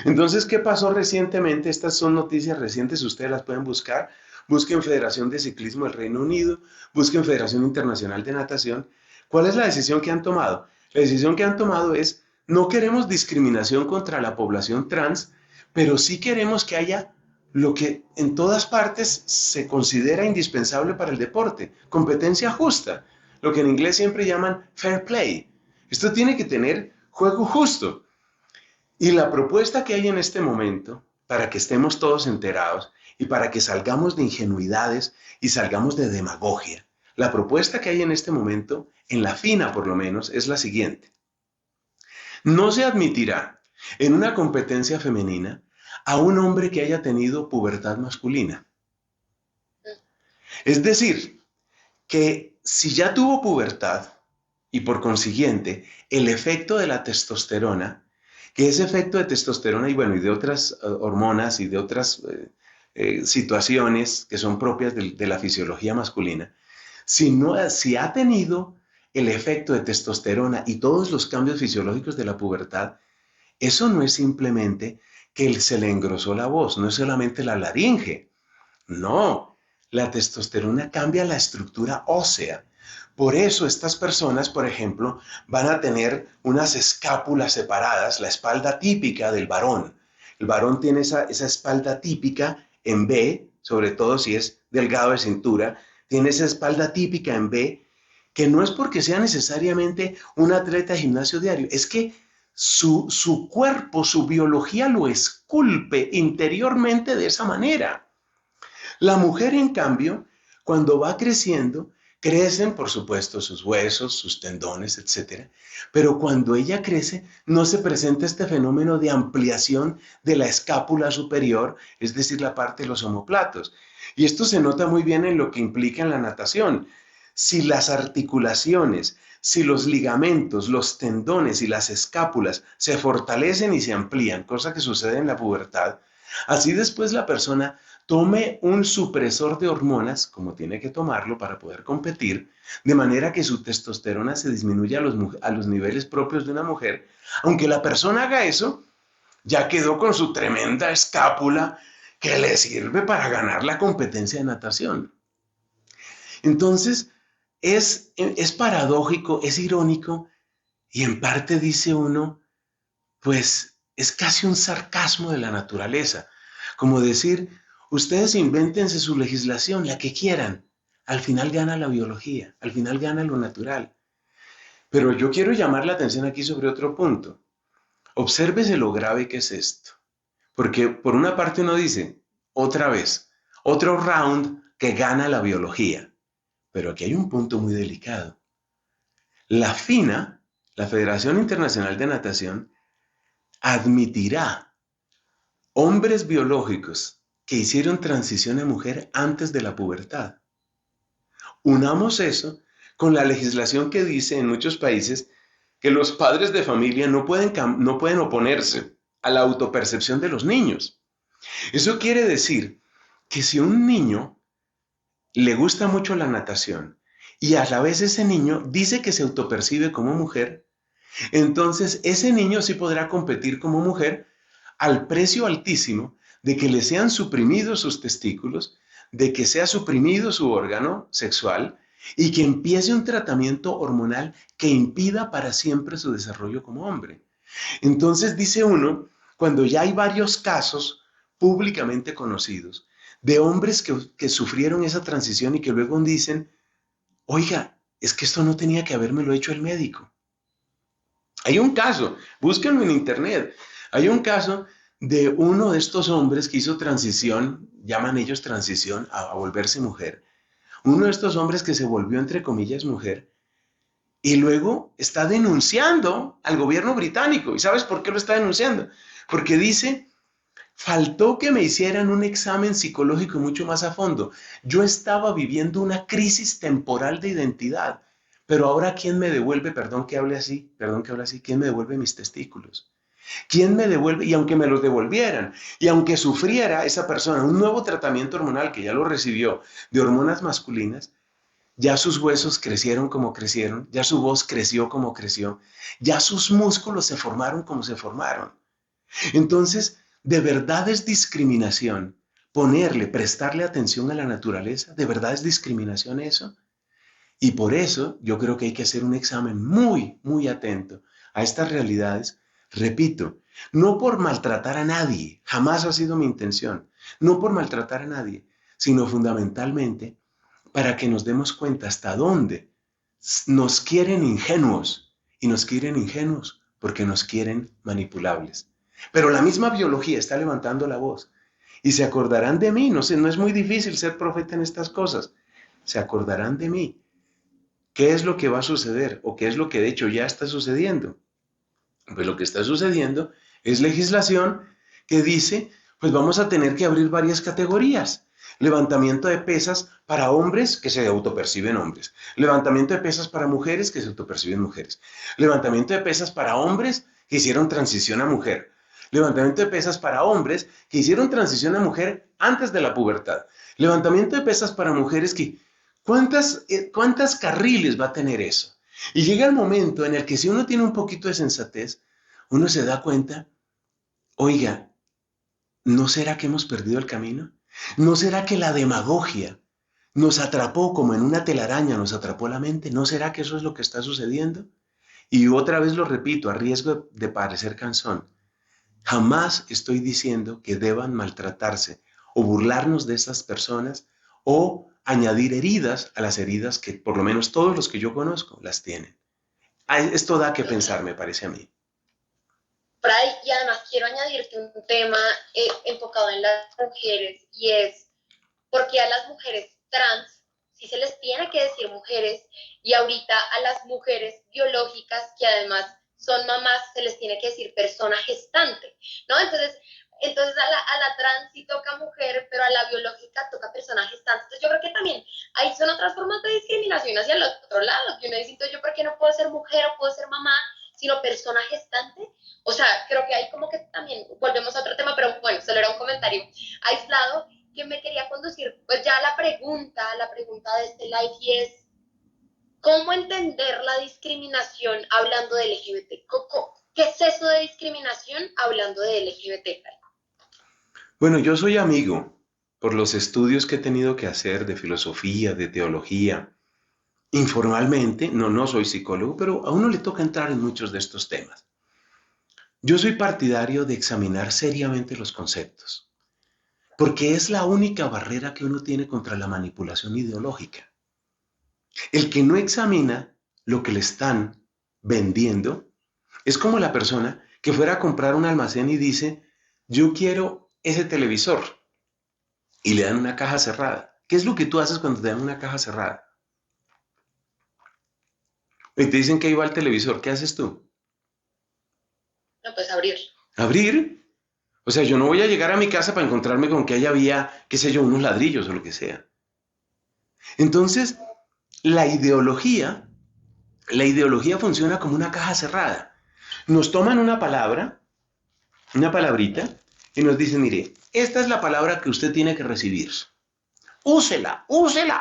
Speaker 2: Entonces, ¿qué pasó recientemente? Estas son noticias recientes, ustedes las pueden buscar. Busquen Federación de Ciclismo del Reino Unido, busquen Federación Internacional de Natación. ¿Cuál es la decisión que han tomado? La decisión que han tomado es, no queremos discriminación contra la población trans, pero sí queremos que haya lo que en todas partes se considera indispensable para el deporte, competencia justa, lo que en inglés siempre llaman fair play. Esto tiene que tener juego justo. Y la propuesta que hay en este momento, para que estemos todos enterados y para que salgamos de ingenuidades y salgamos de demagogia, la propuesta que hay en este momento, en la FINA por lo menos, es la siguiente. No se admitirá en una competencia femenina a un hombre que haya tenido pubertad masculina. Es decir, que si ya tuvo pubertad y por consiguiente el efecto de la testosterona, que ese efecto de testosterona y bueno, y de otras hormonas y de otras situaciones que son propias de la fisiología masculina, si ha tenido el efecto de testosterona y todos los cambios fisiológicos de la pubertad, eso no es simplemente que se le engrosó la voz, no es solamente la laringe, no, la testosterona cambia la estructura ósea. Por eso estas personas, por ejemplo, van a tener unas escápulas separadas, la espalda típica del varón. El varón tiene esa espalda típica en B, sobre todo si es delgado de cintura, tiene esa espalda típica en B, que no es porque sea necesariamente un atleta de gimnasio diario, es que su cuerpo, su biología lo esculpe interiormente de esa manera. La mujer, en cambio, cuando va creciendo, crecen, por supuesto, sus huesos, sus tendones, etc. Pero cuando ella crece, no se presenta este fenómeno de ampliación de la escápula superior, es decir, la parte de los omóplatos. Y esto se nota muy bien en lo que implica en la natación. Si las articulaciones, si los ligamentos, los tendones y las escápulas se fortalecen y se amplían, cosa que sucede en la pubertad, así después la persona tome un supresor de hormonas, como tiene que tomarlo para poder competir, de manera que su testosterona se disminuya a los niveles propios de una mujer. Aunque la persona haga eso, ya quedó con su tremenda escápula que le sirve para ganar la competencia de natación. Entonces, es paradójico, es irónico, y en parte dice uno, pues es casi un sarcasmo de la naturaleza, como decir, ustedes invéntense su legislación, la que quieran, al final gana la biología, al final gana lo natural. Pero yo quiero llamar la atención aquí sobre otro punto. Obsérvese lo grave que es esto, porque por una parte uno dice, otra vez, otro round que gana la biología, pero aquí hay un punto muy delicado. La FINA, la Federación Internacional de Natación, admitirá hombres biológicos que hicieron transición a mujer antes de la pubertad. Unamos eso con la legislación que dice en muchos países que los padres de familia no pueden oponerse a la autopercepción de los niños. Eso quiere decir que si a un niño le gusta mucho la natación y a la vez ese niño dice que se autopercibe como mujer, entonces ese niño sí podrá competir como mujer al precio altísimo de que le sean suprimidos sus testículos, de que sea suprimido su órgano sexual y que empiece un tratamiento hormonal que impida para siempre su desarrollo como hombre. Entonces dice uno, cuando ya hay varios casos públicamente conocidos de hombres que sufrieron esa transición y que luego dicen, oiga, es que esto no tenía que habérmelo hecho el médico. Hay un caso, búsquenlo en internet. Hay un caso de uno de estos hombres que hizo transición, llaman ellos transición, a volverse mujer. Uno de estos hombres que se volvió, entre comillas, mujer, y luego está denunciando al gobierno británico. ¿Y sabes por qué lo está denunciando? Porque dice, faltó que me hicieran un examen psicológico mucho más a fondo. Yo estaba viviendo una crisis temporal de identidad, pero ahora ¿quién me devuelve, perdón que hable así, quién me devuelve mis testículos? ¿Quién me devuelve? Y aunque me los devolvieran, y aunque sufriera esa persona un nuevo tratamiento hormonal que ya lo recibió de hormonas masculinas, ya sus huesos crecieron como crecieron, ya su voz creció como creció, ya sus músculos se formaron como se formaron. Entonces, de verdad es discriminación prestarle atención a la naturaleza, de verdad es discriminación eso. Y por eso yo creo que hay que hacer un examen muy, muy atento a estas realidades. Repito, no por maltratar a nadie, jamás ha sido mi intención, no por maltratar a nadie, sino fundamentalmente para que nos demos cuenta hasta dónde nos quieren ingenuos, y nos quieren ingenuos porque nos quieren manipulables. Pero la misma biología está levantando la voz y se acordarán de mí. No sé, no es muy difícil ser profeta en estas cosas. Se acordarán de mí. ¿Qué es lo que va a suceder? ¿O qué es lo que de hecho ya está sucediendo? Pues lo que está sucediendo es legislación que dice, pues vamos a tener que abrir varias categorías. Levantamiento de pesas para hombres que se autoperciben hombres. Levantamiento de pesas para mujeres que se autoperciben mujeres. Levantamiento de pesas para hombres que hicieron transición a mujer. Levantamiento de pesas para hombres que hicieron transición a mujer antes de la pubertad. Levantamiento de pesas para mujeres que... ¿Cuántas carriles va a tener eso? Y llega el momento en el que si uno tiene un poquito de sensatez, uno se da cuenta, oiga, ¿no será que hemos perdido el camino? ¿No será que la demagogia nos atrapó como en una telaraña, nos atrapó la mente? ¿No será que eso es lo que está sucediendo? Y otra vez lo repito, a riesgo de parecer cansón, jamás estoy diciendo que deban maltratarse o burlarnos de esas personas o añadir heridas a las heridas que por lo menos todos los que yo conozco las tienen. Esto da que pensar, me parece a mí.
Speaker 1: Fray, y además quiero añadirte un tema enfocado en las mujeres, y es porque a las mujeres trans sí se les tiene que decir mujeres, y ahorita a las mujeres biológicas que además son mamás se les tiene que decir persona gestante, ¿no? Entonces a la trans sí toca mujer, pero a la biológica toca persona gestante. Entonces yo creo que también ahí son otras formas de discriminación hacia el otro lado, que uno dice, yo por qué no puedo ser mujer o puedo ser mamá, sino persona gestante. O sea, creo que ahí como que también volvemos a otro tema, pero bueno, solo era un comentario aislado que me quería conducir, pues ya la pregunta de este live, y es, ¿cómo entender la discriminación hablando de LGBT? ¿Qué es eso de discriminación hablando de LGBT?
Speaker 2: Bueno, yo soy amigo por los estudios que he tenido que hacer de filosofía, de teología. Informalmente, no soy psicólogo, pero a uno le toca entrar en muchos de estos temas. Yo soy partidario de examinar seriamente los conceptos, porque es la única barrera que uno tiene contra la manipulación ideológica. El que no examina lo que le están vendiendo es como la persona que fuera a comprar un almacén y dice, yo quiero ese televisor, y le dan una caja cerrada. ¿Qué es lo que tú haces cuando te dan una caja cerrada? Y te dicen que ahí va el televisor, ¿qué haces tú?
Speaker 1: No, pues abrir.
Speaker 2: ¿Abrir? O sea, yo no voy a llegar a mi casa para encontrarme con que ahí había, qué sé yo, unos ladrillos o lo que sea. Entonces, la ideología funciona como una caja cerrada. Nos toman una palabra, una palabrita, y nos dicen, mire, esta es la palabra que usted tiene que recibir. Úsela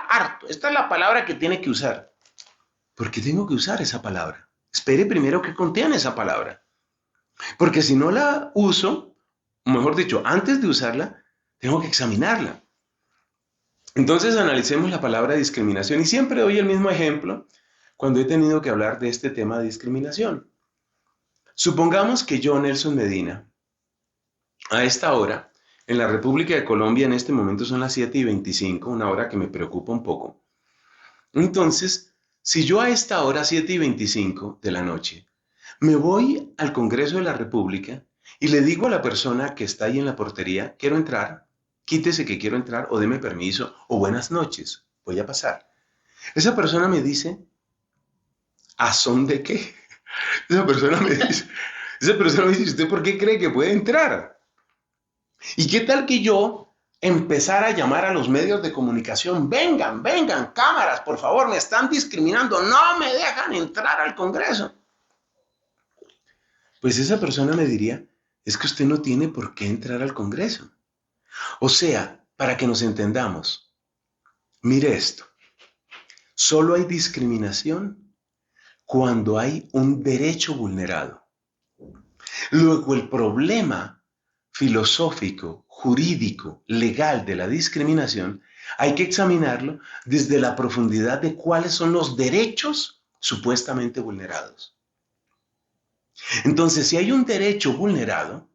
Speaker 2: harto. Esta es la palabra que tiene que usar. ¿Por qué tengo que usar esa palabra? Espere primero qué contiene esa palabra. Porque si no la uso, mejor dicho, antes de usarla, tengo que examinarla. Entonces analicemos la palabra discriminación, y siempre doy el mismo ejemplo cuando he tenido que hablar de este tema de discriminación. Supongamos que yo, Nelson Medina, a esta hora, en la República de Colombia en este momento son las 7:25, una hora que me preocupa un poco. Entonces, si yo a esta hora, 7:25 de la noche, me voy al Congreso de la República y le digo a la persona que está ahí en la portería, quiero entrar, quítese que quiero entrar, o deme permiso, o buenas noches, voy a pasar. Esa persona me dice, ¿a son de qué? Esa persona me dice, ¿usted por qué cree que puede entrar? ¿Y qué tal que yo empezara a llamar a los medios de comunicación? Vengan, vengan, cámaras, por favor, me están discriminando, no me dejan entrar al Congreso. Pues esa persona me diría, es que usted no tiene por qué entrar al Congreso. O sea, para que nos entendamos, mire esto, solo hay discriminación cuando hay un derecho vulnerado. Luego el problema filosófico, jurídico, legal de la discriminación, hay que examinarlo desde la profundidad de cuáles son los derechos supuestamente vulnerados. Entonces, si hay un derecho vulnerado,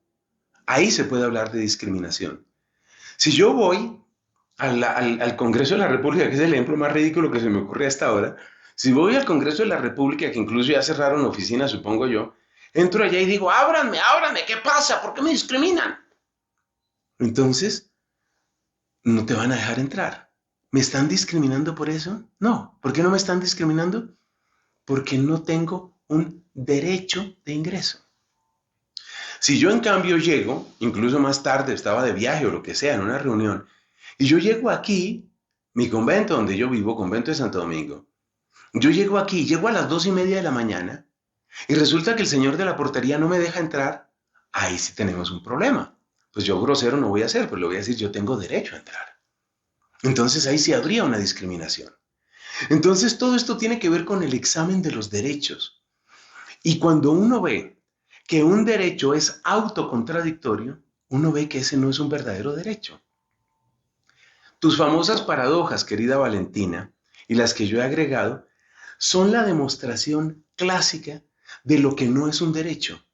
Speaker 2: ahí se puede hablar de discriminación. Si yo voy al Congreso de la República, que es el ejemplo más ridículo que se me ocurre hasta ahora, si voy al Congreso de la República, que incluso ya cerraron oficinas, supongo yo, entro allá y digo, ábranme, ábranme, ¿qué pasa? ¿Por qué me discriminan? Entonces, no te van a dejar entrar. ¿Me están discriminando por eso? No. ¿Por qué no me están discriminando? Porque no tengo un derecho de ingreso. Si yo en cambio llego, incluso más tarde estaba de viaje o lo que sea, en una reunión, y yo llego aquí, mi convento donde yo vivo, convento de Santo Domingo, yo llego aquí, llego a las 2:30 de la mañana, y resulta que el señor de la portería no me deja entrar, ahí sí tenemos un problema. Pues yo grosero no voy a ser, pues le voy a decir, yo tengo derecho a entrar. Entonces ahí sí habría una discriminación. Entonces todo esto tiene que ver con el examen de los derechos. Y cuando uno ve que un derecho es autocontradictorio, uno ve que ese no es un verdadero derecho. Tus famosas paradojas, querida Valentina, y las que yo he agregado, son la demostración clásica de lo que no es un derecho.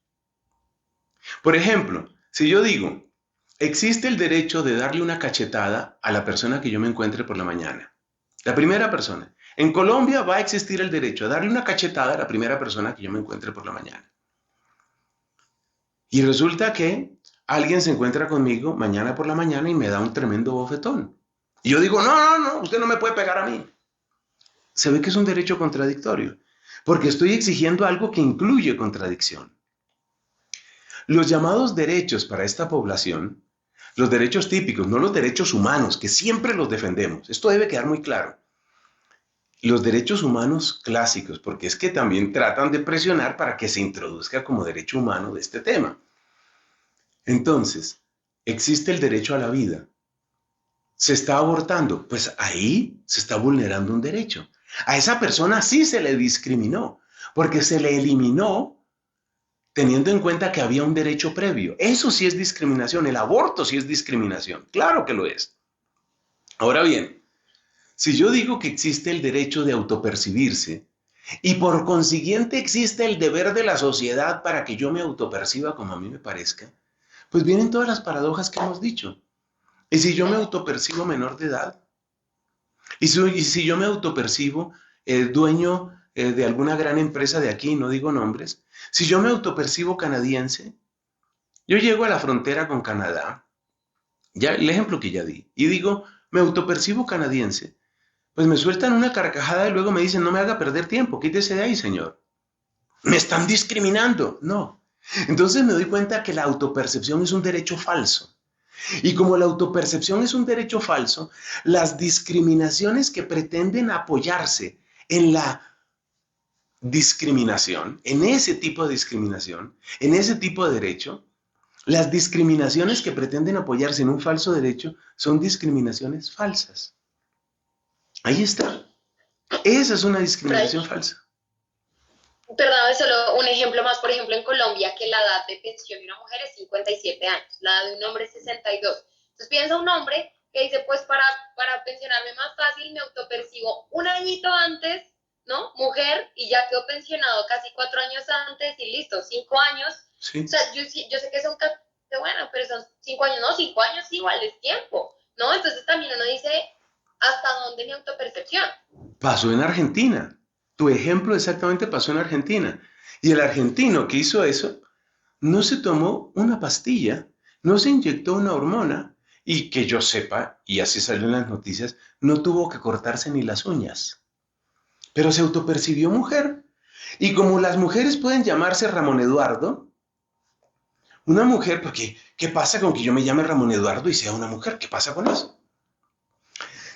Speaker 2: Por ejemplo, si yo digo, existe el derecho de darle una cachetada a la persona que yo me encuentre por la mañana. La primera persona. En Colombia va a existir el derecho a darle una cachetada a la primera persona que yo me encuentre por la mañana. Y resulta que alguien se encuentra conmigo mañana por la mañana y me da un tremendo bofetón. Y yo digo, no, usted no me puede pegar a mí. Se ve que es un derecho contradictorio, porque estoy exigiendo algo que incluye contradicción. Los llamados derechos para esta población, los derechos típicos, no los derechos humanos, que siempre los defendemos, esto debe quedar muy claro. Los derechos humanos clásicos, porque es que también tratan de presionar para que se introduzca como derecho humano de este tema. Entonces, existe el derecho a la vida. Se está abortando, pues ahí se está vulnerando un derecho. A esa persona sí se le discriminó, porque se le eliminó teniendo en cuenta que había un derecho previo. Eso sí es discriminación, el aborto sí es discriminación, claro que lo es. Ahora bien, si yo digo que existe el derecho de autopercibirse y por consiguiente existe el deber de la sociedad para que yo me autoperciba como a mí me parezca, pues vienen todas las paradojas que hemos dicho. ¿Y si yo me autopercibo menor de edad? ¿Y si yo me autopercibo dueño de alguna gran empresa de aquí, no digo nombres? Si yo me autopercibo canadiense, yo llego a la frontera con Canadá, ya el ejemplo que ya di, y digo, me autopercibo canadiense, pues me sueltan una carcajada y luego me dicen, no me haga perder tiempo, quítese de ahí, señor. Me están discriminando. No. Entonces me doy cuenta que la autopercepción es un derecho falso. Y como la autopercepción es un derecho falso, las discriminaciones que pretenden apoyarse en la discriminación, en ese tipo de discriminación, en ese tipo de derecho, las discriminaciones que pretenden apoyarse en un falso derecho son discriminaciones falsas. Ahí está. Esa es una discriminación falsa.
Speaker 1: Perdón, solo un ejemplo más. Por ejemplo, en Colombia, que la edad de pensión de una mujer es 57 años, la edad de un hombre es 62. Entonces piensa un hombre que dice, pues para pensionarme más fácil me autopercibo un añito antes, ¿no? Mujer, y ya quedo pensionado casi 4 años antes y listo, 5 años.
Speaker 2: Sí.
Speaker 1: O sea, yo sé que son casi, bueno, pero son 5 años, no, 5 años igual es tiempo, ¿no? Entonces también uno dice, ¿hasta dónde mi autopercepción?
Speaker 2: Pasó en Argentina. Tu ejemplo exactamente pasó en Argentina. Y el argentino que hizo eso no se tomó una pastilla, no se inyectó una hormona y que yo sepa, y así salió en las noticias, no tuvo que cortarse ni las uñas. Pero se autopercibió mujer. Y como las mujeres pueden llamarse Ramón Eduardo, una mujer, porque ¿qué pasa con que yo me llame Ramón Eduardo y sea una mujer? ¿Qué pasa con eso?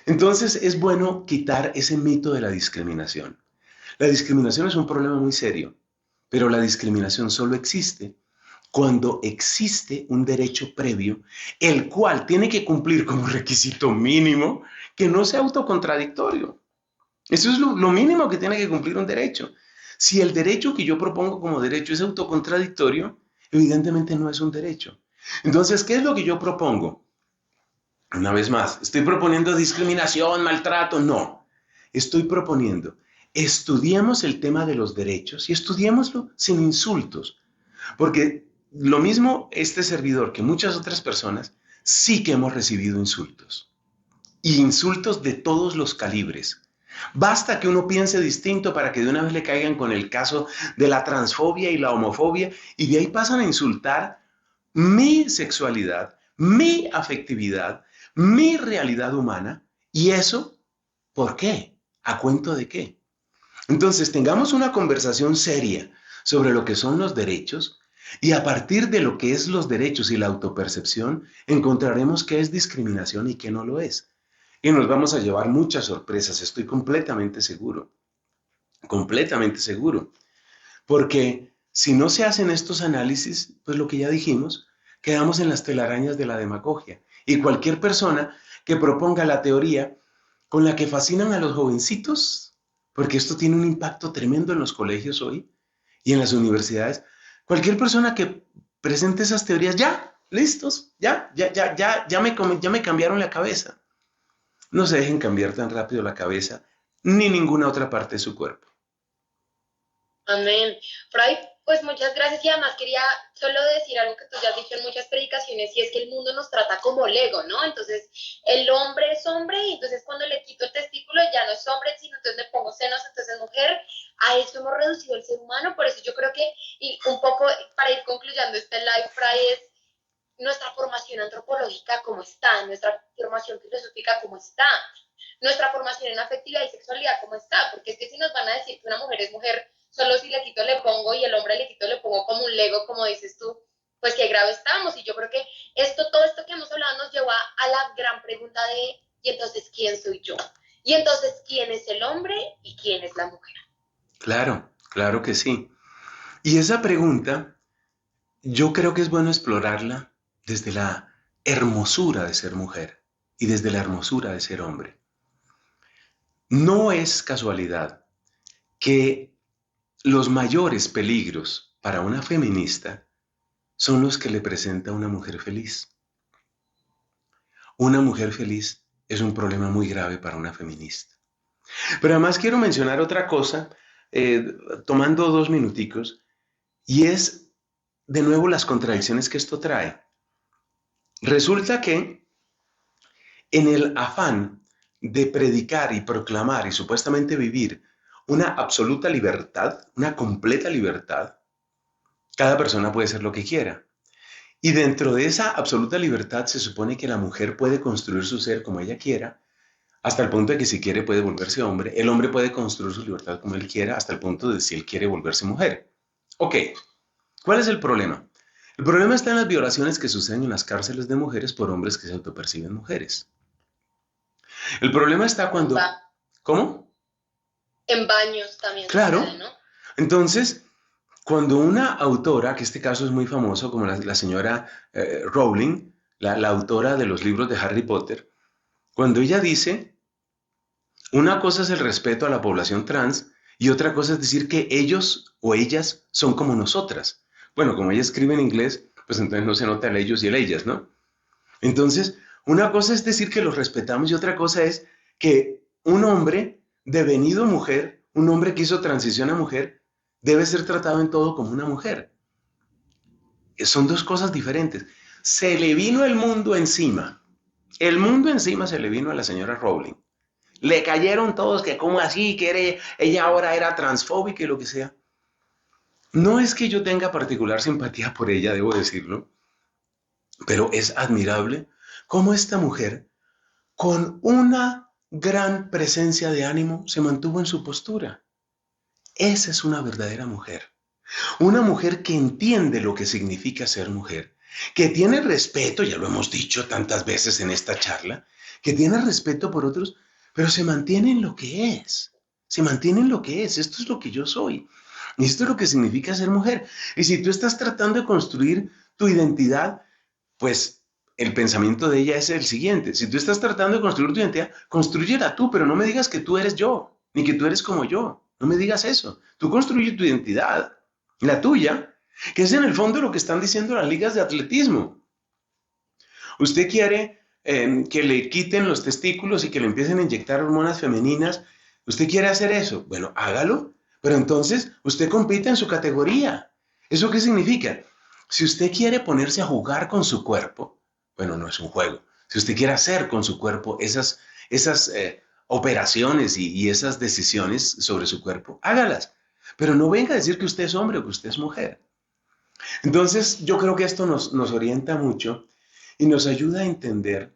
Speaker 2: Entonces es bueno quitar ese mito de la discriminación. La discriminación es un problema muy serio, pero la discriminación solo existe cuando existe un derecho previo, el cual tiene que cumplir como requisito mínimo que no sea autocontradictorio. Eso es lo mínimo que tiene que cumplir un derecho. Si el derecho que yo propongo como derecho es autocontradictorio, evidentemente no es un derecho. Entonces, ¿qué es lo que yo propongo? Una vez más, ¿estoy proponiendo discriminación, maltrato? No. Estoy proponiendo, estudiemos el tema de los derechos y estudiémoslo sin insultos. Porque lo mismo este servidor que muchas otras personas, sí que hemos recibido insultos. Y insultos de todos los calibres. Basta que uno piense distinto para que de una vez le caigan con el caso de la transfobia y la homofobia y de ahí pasan a insultar mi sexualidad, mi afectividad, mi realidad humana. ¿Y eso por qué? ¿A cuento de qué? Entonces, tengamos una conversación seria sobre lo que son los derechos y a partir de lo que es los derechos y la autopercepción, encontraremos qué es discriminación y qué no lo es. Y nos vamos a llevar muchas sorpresas, estoy completamente seguro. Completamente seguro. Porque si no se hacen estos análisis, pues lo que ya dijimos, quedamos en las telarañas de la demagogia. Y cualquier persona que proponga la teoría con la que fascinan a los jovencitos, porque esto tiene un impacto tremendo en los colegios hoy y en las universidades, cualquier persona que presente esas teorías, ya, listos, ya me cambiaron la cabeza. No se dejen cambiar tan rápido la cabeza, ni ninguna otra parte de su cuerpo.
Speaker 1: Amén. Fray, pues muchas gracias y además quería solo decir algo que tú ya has dicho en muchas predicaciones y es que el mundo nos trata como Lego, ¿no? Entonces el hombre es hombre y entonces cuando le quito el testículo ya no es hombre, sino entonces le pongo senos, entonces es mujer. A eso hemos reducido el ser humano, por eso yo creo que, y un poco para ir concluyendo este live, Fray, es nuestra formación antropológica como está, nuestra formación filosófica como está, nuestra formación en afectividad y sexualidad como está, porque es que si nos van a decir que una mujer es mujer, solo si le quito le pongo y el hombre le quito le pongo como un Lego, como dices tú, pues qué grave estamos. Y yo creo que todo esto que hemos hablado nos lleva a la gran pregunta de, ¿y entonces quién soy yo? Y entonces, ¿quién es el hombre y quién es la mujer?
Speaker 2: Claro, claro que sí. Y esa pregunta, yo creo que es bueno explorarla desde la hermosura de ser mujer y desde la hermosura de ser hombre. No es casualidad que los mayores peligros para una feminista son los que le presenta una mujer feliz. Una mujer feliz es un problema muy grave para una feminista. Pero además quiero mencionar otra cosa, tomando 2 minuticos, y es de nuevo las contradicciones que esto trae. Resulta que en el afán de predicar y proclamar y supuestamente vivir una absoluta libertad, una completa libertad, cada persona puede ser lo que quiera. Y dentro de esa absoluta libertad se supone que la mujer puede construir su ser como ella quiera, hasta el punto de que si quiere puede volverse hombre, el hombre puede construir su libertad como él quiera, hasta el punto de si él quiere volverse mujer. Ok, ¿cuál es el problema? El problema está en las violaciones que suceden en las cárceles de mujeres por hombres que se autoperciben mujeres. El problema está cuando... ¿Cómo?
Speaker 1: En baños también.
Speaker 2: Claro.
Speaker 1: Sucede, ¿no?
Speaker 2: Entonces, cuando una autora, que este caso es muy famoso, como la señora Rowling, la autora de los libros de Harry Potter, cuando ella dice, una cosa es el respeto a la población trans y otra cosa es decir que ellos o ellas son como nosotras. Bueno, como ella escribe en inglés, pues entonces no se nota el ellos y el ellas, ¿no? Entonces, una cosa es decir que los respetamos y otra cosa es que un hombre devenido mujer, un hombre que hizo transición a mujer, debe ser tratado en todo como una mujer. Son dos cosas diferentes. Se le vino el mundo encima. El mundo encima se le vino a la señora Rowling. Le cayeron todos que cómo así, ella ahora era transfóbica y lo que sea. No es que yo tenga particular simpatía por ella, debo decirlo, pero es admirable cómo esta mujer, con una gran presencia de ánimo, se mantuvo en su postura. Esa es una verdadera mujer. Una mujer que entiende lo que significa ser mujer, que tiene respeto, ya lo hemos dicho tantas veces en esta charla, que tiene respeto por otros, pero se mantiene en lo que es. Se mantiene en lo que es. Esto es lo que yo soy. Y esto es lo que significa ser mujer. Y si tú estás tratando de construir tu identidad, pues el pensamiento de ella es el siguiente. Si tú estás tratando de construir tu identidad, construyela tú, pero no me digas que tú eres yo, ni que tú eres como yo. No me digas eso. Tú construye tu identidad, la tuya, que es en el fondo lo que están diciendo las ligas de atletismo. Usted quiere que le quiten los testículos y que le empiecen a inyectar hormonas femeninas. ¿Usted quiere hacer eso? Bueno, hágalo, pero entonces usted compite en su categoría. ¿Eso qué significa? Si usted quiere ponerse a jugar con su cuerpo, bueno, no es un juego. Si usted quiere hacer con su cuerpo esas operaciones y esas decisiones sobre su cuerpo, hágalas. Pero no venga a decir que usted es hombre o que usted es mujer. Entonces, yo creo que esto nos orienta mucho y nos ayuda a entender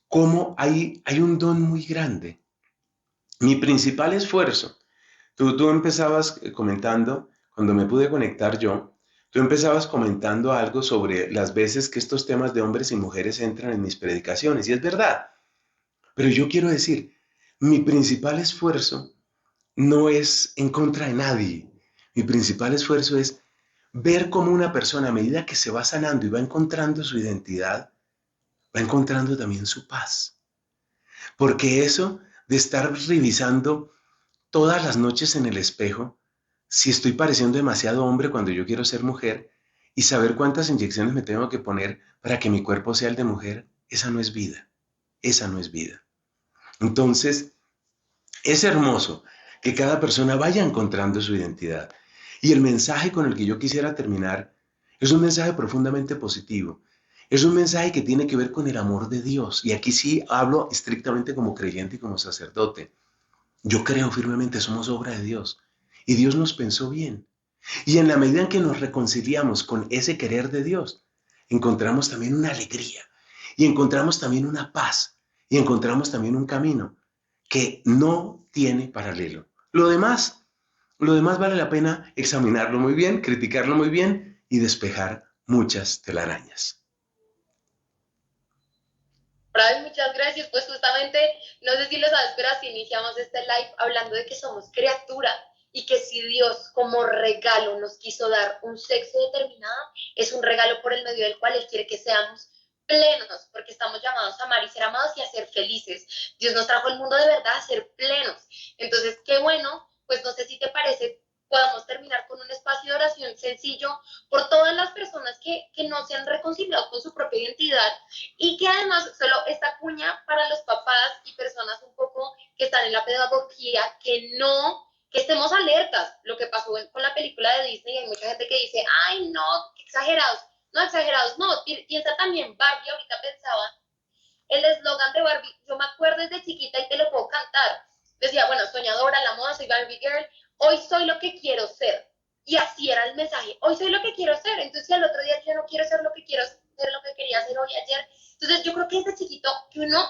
Speaker 2: cómo hay un don muy grande. Mi principal esfuerzo, tú empezabas comentando, cuando me pude conectar yo, tú empezabas comentando algo sobre las veces que estos temas de hombres y mujeres entran en mis predicaciones, y es verdad, pero yo quiero decir, mi principal esfuerzo no es en contra de nadie, mi principal esfuerzo es ver cómo una persona a medida que se va sanando y va encontrando su identidad, va encontrando también su paz. Porque eso de estar revisando todas las noches en el espejo, si estoy pareciendo demasiado hombre cuando yo quiero ser mujer, y saber cuántas inyecciones me tengo que poner para que mi cuerpo sea el de mujer, esa no es vida. Esa no es vida. Entonces, es hermoso que cada persona vaya encontrando su identidad. Y el mensaje con el que yo quisiera terminar es un mensaje profundamente positivo. Es un mensaje que tiene que ver con el amor de Dios. Y aquí sí hablo estrictamente como creyente y como sacerdote. Yo creo firmemente, somos obra de Dios. Y Dios nos pensó bien. Y en la medida en que nos reconciliamos con ese querer de Dios, encontramos también una alegría. Y encontramos también una paz. Y encontramos también un camino que no tiene paralelo. Lo demás vale la pena examinarlo muy bien, criticarlo muy bien y despejar muchas telarañas.
Speaker 1: Brian, muchas gracias. Pues justamente, no sé si lo sabes, pero así iniciamos este live hablando de que somos criatura y que si Dios como regalo nos quiso dar un sexo determinado, es un regalo por el medio del cual Él quiere que seamos plenos, porque estamos llamados a amar y ser amados y a ser felices. Dios nos trajo al mundo de verdad a ser plenos. Entonces, qué bueno, pues no sé si te parece, podamos terminar con un espacio de oración sencillo por todas las personas que no se han reconciliado con su propia identidad y que además solo esta cuña para los papás y personas un poco que están en la pedagogía, que estemos alertas. Lo que pasó con la película de Disney, hay mucha gente que dice, ay, no, exagerados. No, exagerados, no. Piensa también Barbie, ahorita pensaba, el eslogan de Barbie, yo me acuerdo desde chiquita y te lo puedo cantar. Decía, bueno, soñadora, la moda, soy Barbie Girl, hoy soy lo que quiero ser. Y así era el mensaje, hoy soy lo que quiero ser. Entonces, al otro día yo no quiero ser lo que quiero ser, lo que quería hacer hoy, ayer. Entonces, yo creo que desde chiquito, que uno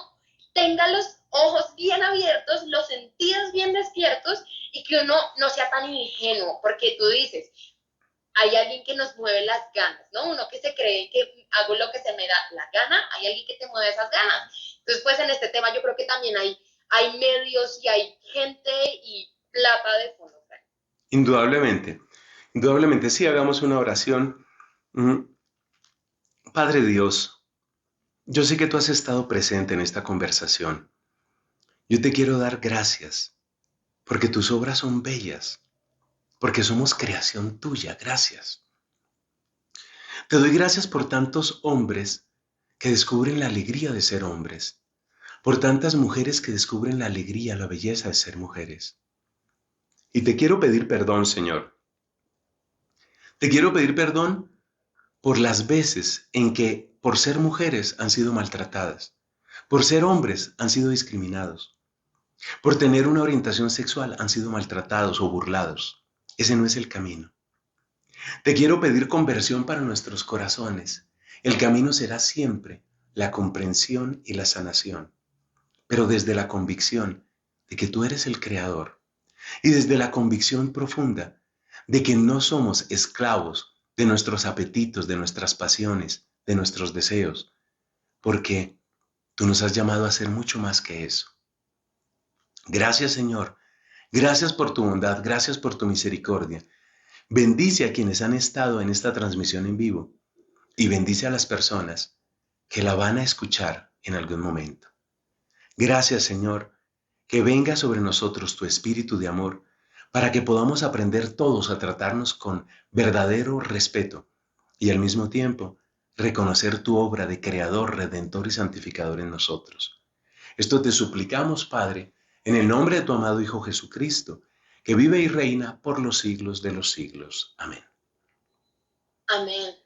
Speaker 1: tenga los ojos bien abiertos, los sentidos bien despiertos y que uno no sea tan ingenuo, porque tú dices, hay alguien que nos mueve las ganas, ¿no? Uno que se cree que hago lo que se me da la gana, hay alguien que te mueve esas ganas. Entonces, pues en este tema yo creo que también hay medios y hay gente y plata de fondo.
Speaker 2: Indudablemente, indudablemente, sí, hagamos una oración. Padre Dios, yo sé que tú has estado presente en esta conversación. Yo te quiero dar gracias porque tus obras son bellas, porque somos creación tuya. Gracias. Te doy gracias por tantos hombres que descubren la alegría de ser hombres, por tantas mujeres que descubren la alegría, la belleza de ser mujeres. Y te quiero pedir perdón, Señor. Te quiero pedir perdón por las veces en que, por ser mujeres, han sido maltratadas, por ser hombres, han sido discriminados, por tener una orientación sexual, han sido maltratados o burlados. Ese no es el camino. Te quiero pedir conversión para nuestros corazones. El camino será siempre la comprensión y la sanación, pero desde la convicción de que tú eres el Creador y desde la convicción profunda de que no somos esclavos de nuestros apetitos, de nuestras pasiones, de nuestros deseos, porque tú nos has llamado a ser mucho más que eso. Gracias, Señor. Gracias por tu bondad, gracias por tu misericordia. Bendice a quienes han estado en esta transmisión en vivo y bendice a las personas que la van a escuchar en algún momento. Gracias, Señor, que venga sobre nosotros tu espíritu de amor para que podamos aprender todos a tratarnos con verdadero respeto y al mismo tiempo reconocer tu obra de creador, redentor y santificador en nosotros. Esto te suplicamos, Padre, en el nombre de tu amado Hijo Jesucristo, que vive y reina por los siglos de los siglos. Amén.
Speaker 1: Amén.